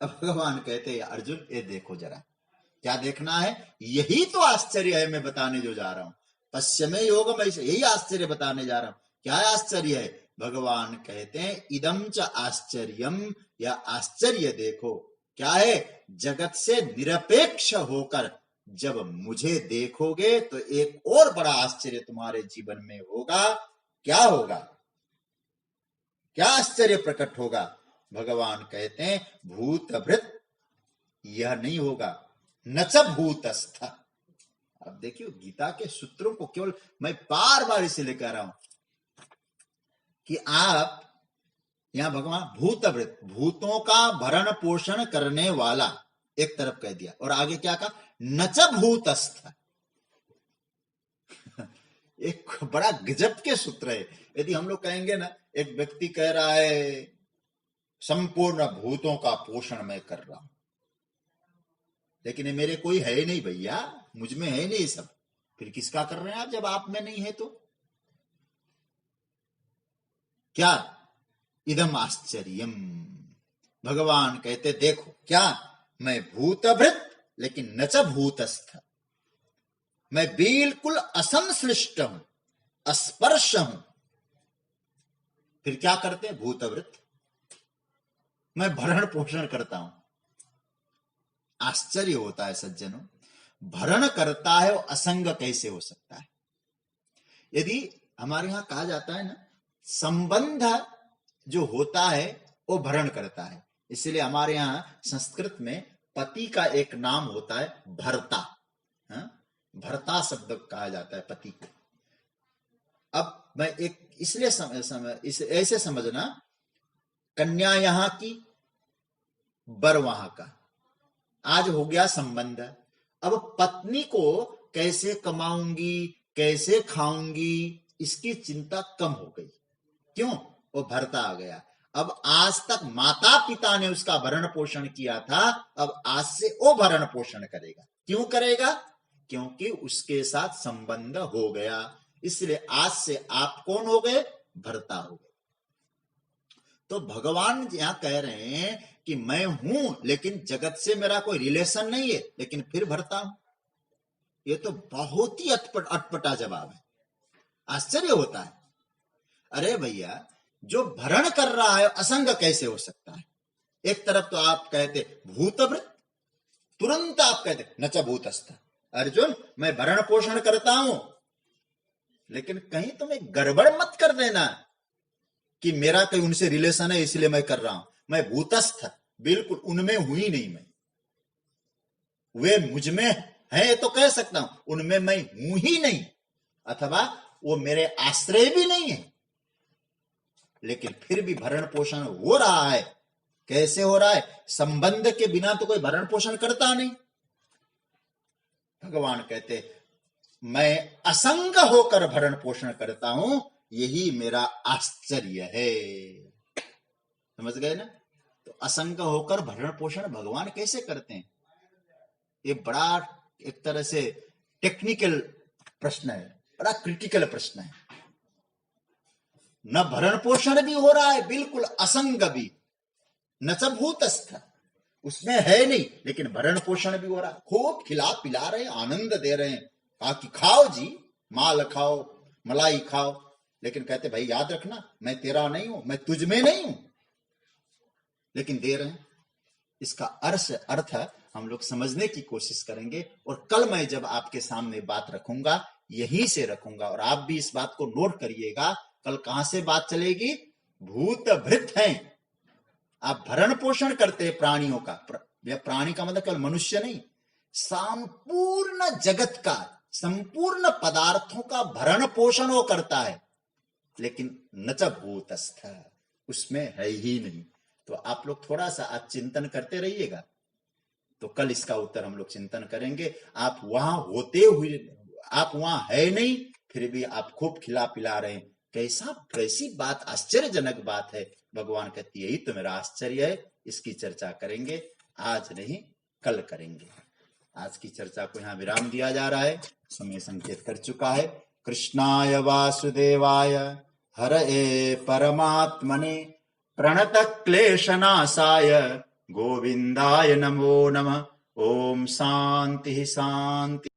S1: अब भगवान कहते हैं अर्जुन ये देखो जरा, क्या देखना है? यही तो आश्चर्य है मैं बताने जो जा रहा हूं। पश्चिमे योगम, यही आश्चर्य बताने जा रहा हूं। क्या आश्चर्य है? भगवान कहते हैं इदम च आश्चर्यम, या आश्चर्य देखो क्या है? जगत से निरपेक्ष होकर जब मुझे देखोगे तो एक और बड़ा आश्चर्य तुम्हारे जीवन में होगा। क्या होगा? क्या आश्चर्य प्रकट होगा? भगवान कहते हैं भूतभृत यह नहीं होगा, नच भूतस्थ। अब देखिए गीता के सूत्रों को केवल मैं बार बार इसलिए कह रहा हूं कि आप यहां भगवान भूतभृत, भूतों का भरण पोषण करने वाला, एक तरफ कह दिया, और आगे क्या कहा, न च भूतस्थ। एक बड़ा गजब के सूत्र है। यदि हम लोग कहेंगे ना, एक व्यक्ति कह रहा है संपूर्ण भूतों का पोषण मैं कर रहा हूं, लेकिन ये मेरे कोई है ही नहीं भैया, मुझ में है नहीं सब, फिर किसका कर रहे हैं आप जब आप में नहीं है तो? क्या इदम आश्चर्यम, भगवान कहते देखो क्या, मैं भूतभृत लेकिन न च भूतस्थ, मैं बिल्कुल असंश्लिष्ट हूं, अस्पर्श हूं। फिर क्या करते हैं, भूतभृत, मैं भरण पोषण करता हूं। आश्चर्य होता है सज्जनों, भरण करता है और असंग कैसे हो सकता है? यदि हमारे यहां कहा जाता है ना, संबंध जो होता है वो भरण करता है, इसलिए हमारे यहां संस्कृत में पति का एक नाम होता है भर्ता। भर्ता शब्द कहा जाता है पति को। अब मैं एक इसलिए ऐसे समझना, कन्या यहां की, वर वहां का, आज हो गया संबंध। अब पत्नी को कैसे कमाऊंगी, कैसे खाऊंगी, इसकी चिंता कम हो गई। क्यों? वो भरता आ गया। अब आज तक माता पिता ने उसका भरण पोषण किया था, अब आज से वो भरण पोषण करेगा। क्यों करेगा? क्योंकि उसके साथ संबंध हो गया, इसलिए आज से आप कौन हो गए? भरता हो गए। तो भगवान यहां कह रहे हैं कि मैं हूं लेकिन जगत से मेरा कोई रिलेशन नहीं है, लेकिन फिर भरता हूं। ये तो बहुत ही अटपटा जवाब है, आश्चर्य होता है। अरे भैया, जो भरण कर रहा है असंग कैसे हो सकता है? एक तरफ तो आप कहते भूतभृत, तुरंत आप कहते न च भूतस्थ। अर्जुन, मैं भरण पोषण करता हूं, लेकिन कहीं तुम्हें गड़बड़ मत कर देना कि मेरा कहीं उनसे रिलेशन है इसलिए मैं कर रहा हूं। मैं भूतस्थ, बिल्कुल उनमें हुई नहीं। मैं, वे मुझ में है तो कह सकता हूं, उनमें मैं हूं ही नहीं, अथवा वो मेरे आश्रय भी नहीं है, लेकिन फिर भी भरण पोषण हो रहा है। कैसे हो रहा है? संबंध के बिना तो कोई भरण पोषण करता नहीं। भगवान कहते मैं असंग होकर भरण पोषण करता हूं, यही मेरा आश्चर्य है। समझ गए ना? तो असंग होकर भरण पोषण भगवान कैसे करते हैं? ये बड़ा एक तरह से टेक्निकल प्रश्न है, बड़ा क्रिटिकल प्रश्न है। न भरण पोषण भी हो रहा है, बिल्कुल असंग भी, न च भूतस्थ, उसमें है नहीं, लेकिन भरण पोषण भी हो रहा है। खूब खिला पिला रहे हैं, आनंद दे रहे हैं, कहा कि खाओ जी, माल खाओ, मलाई खाओ, लेकिन कहते भाई याद रखना मैं तेरा नहीं हूं, मैं तुझ में नहीं हूं, लेकिन दे रहे हैं। इसका अर्थ हम लोग समझने की कोशिश करेंगे, और कल मैं जब आपके सामने बात रखूंगा यहीं से रखूंगा, और आप भी इस बात को नोट करिएगा। कल कहां से बात चलेगी? भूतभृत हैं, आप भरण पोषण करते हैं प्राणियों का। प्राणी का मतलब केवल मनुष्य नहीं, संपूर्ण जगत का, संपूर्ण पदार्थों का भरण पोषण वो करता है, लेकिन न च भूतस्थ, उसमें है ही नहीं। तो आप लोग थोड़ा सा आज चिंतन करते रहिएगा, तो कल इसका उत्तर हम लोग चिंतन करेंगे। आप वहां होते हुए, आप वहां है नहीं, फिर भी आप खूब खिला पिला रहे हैं, कैसी बात, आश्चर्यजनक बात है। भगवान कहती है यही तो मेरा आश्चर्य है। इसकी चर्चा करेंगे, आज नहीं कल करेंगे। आज की चर्चा को यहाँ विराम दिया जा रहा है, समय संकेत कर चुका है। कृष्णाय वासुदेवाय हरये परमात्मने प्रणत क्लेशनाशाय गोविंदाय नमो नमः। ओम शांति शांति।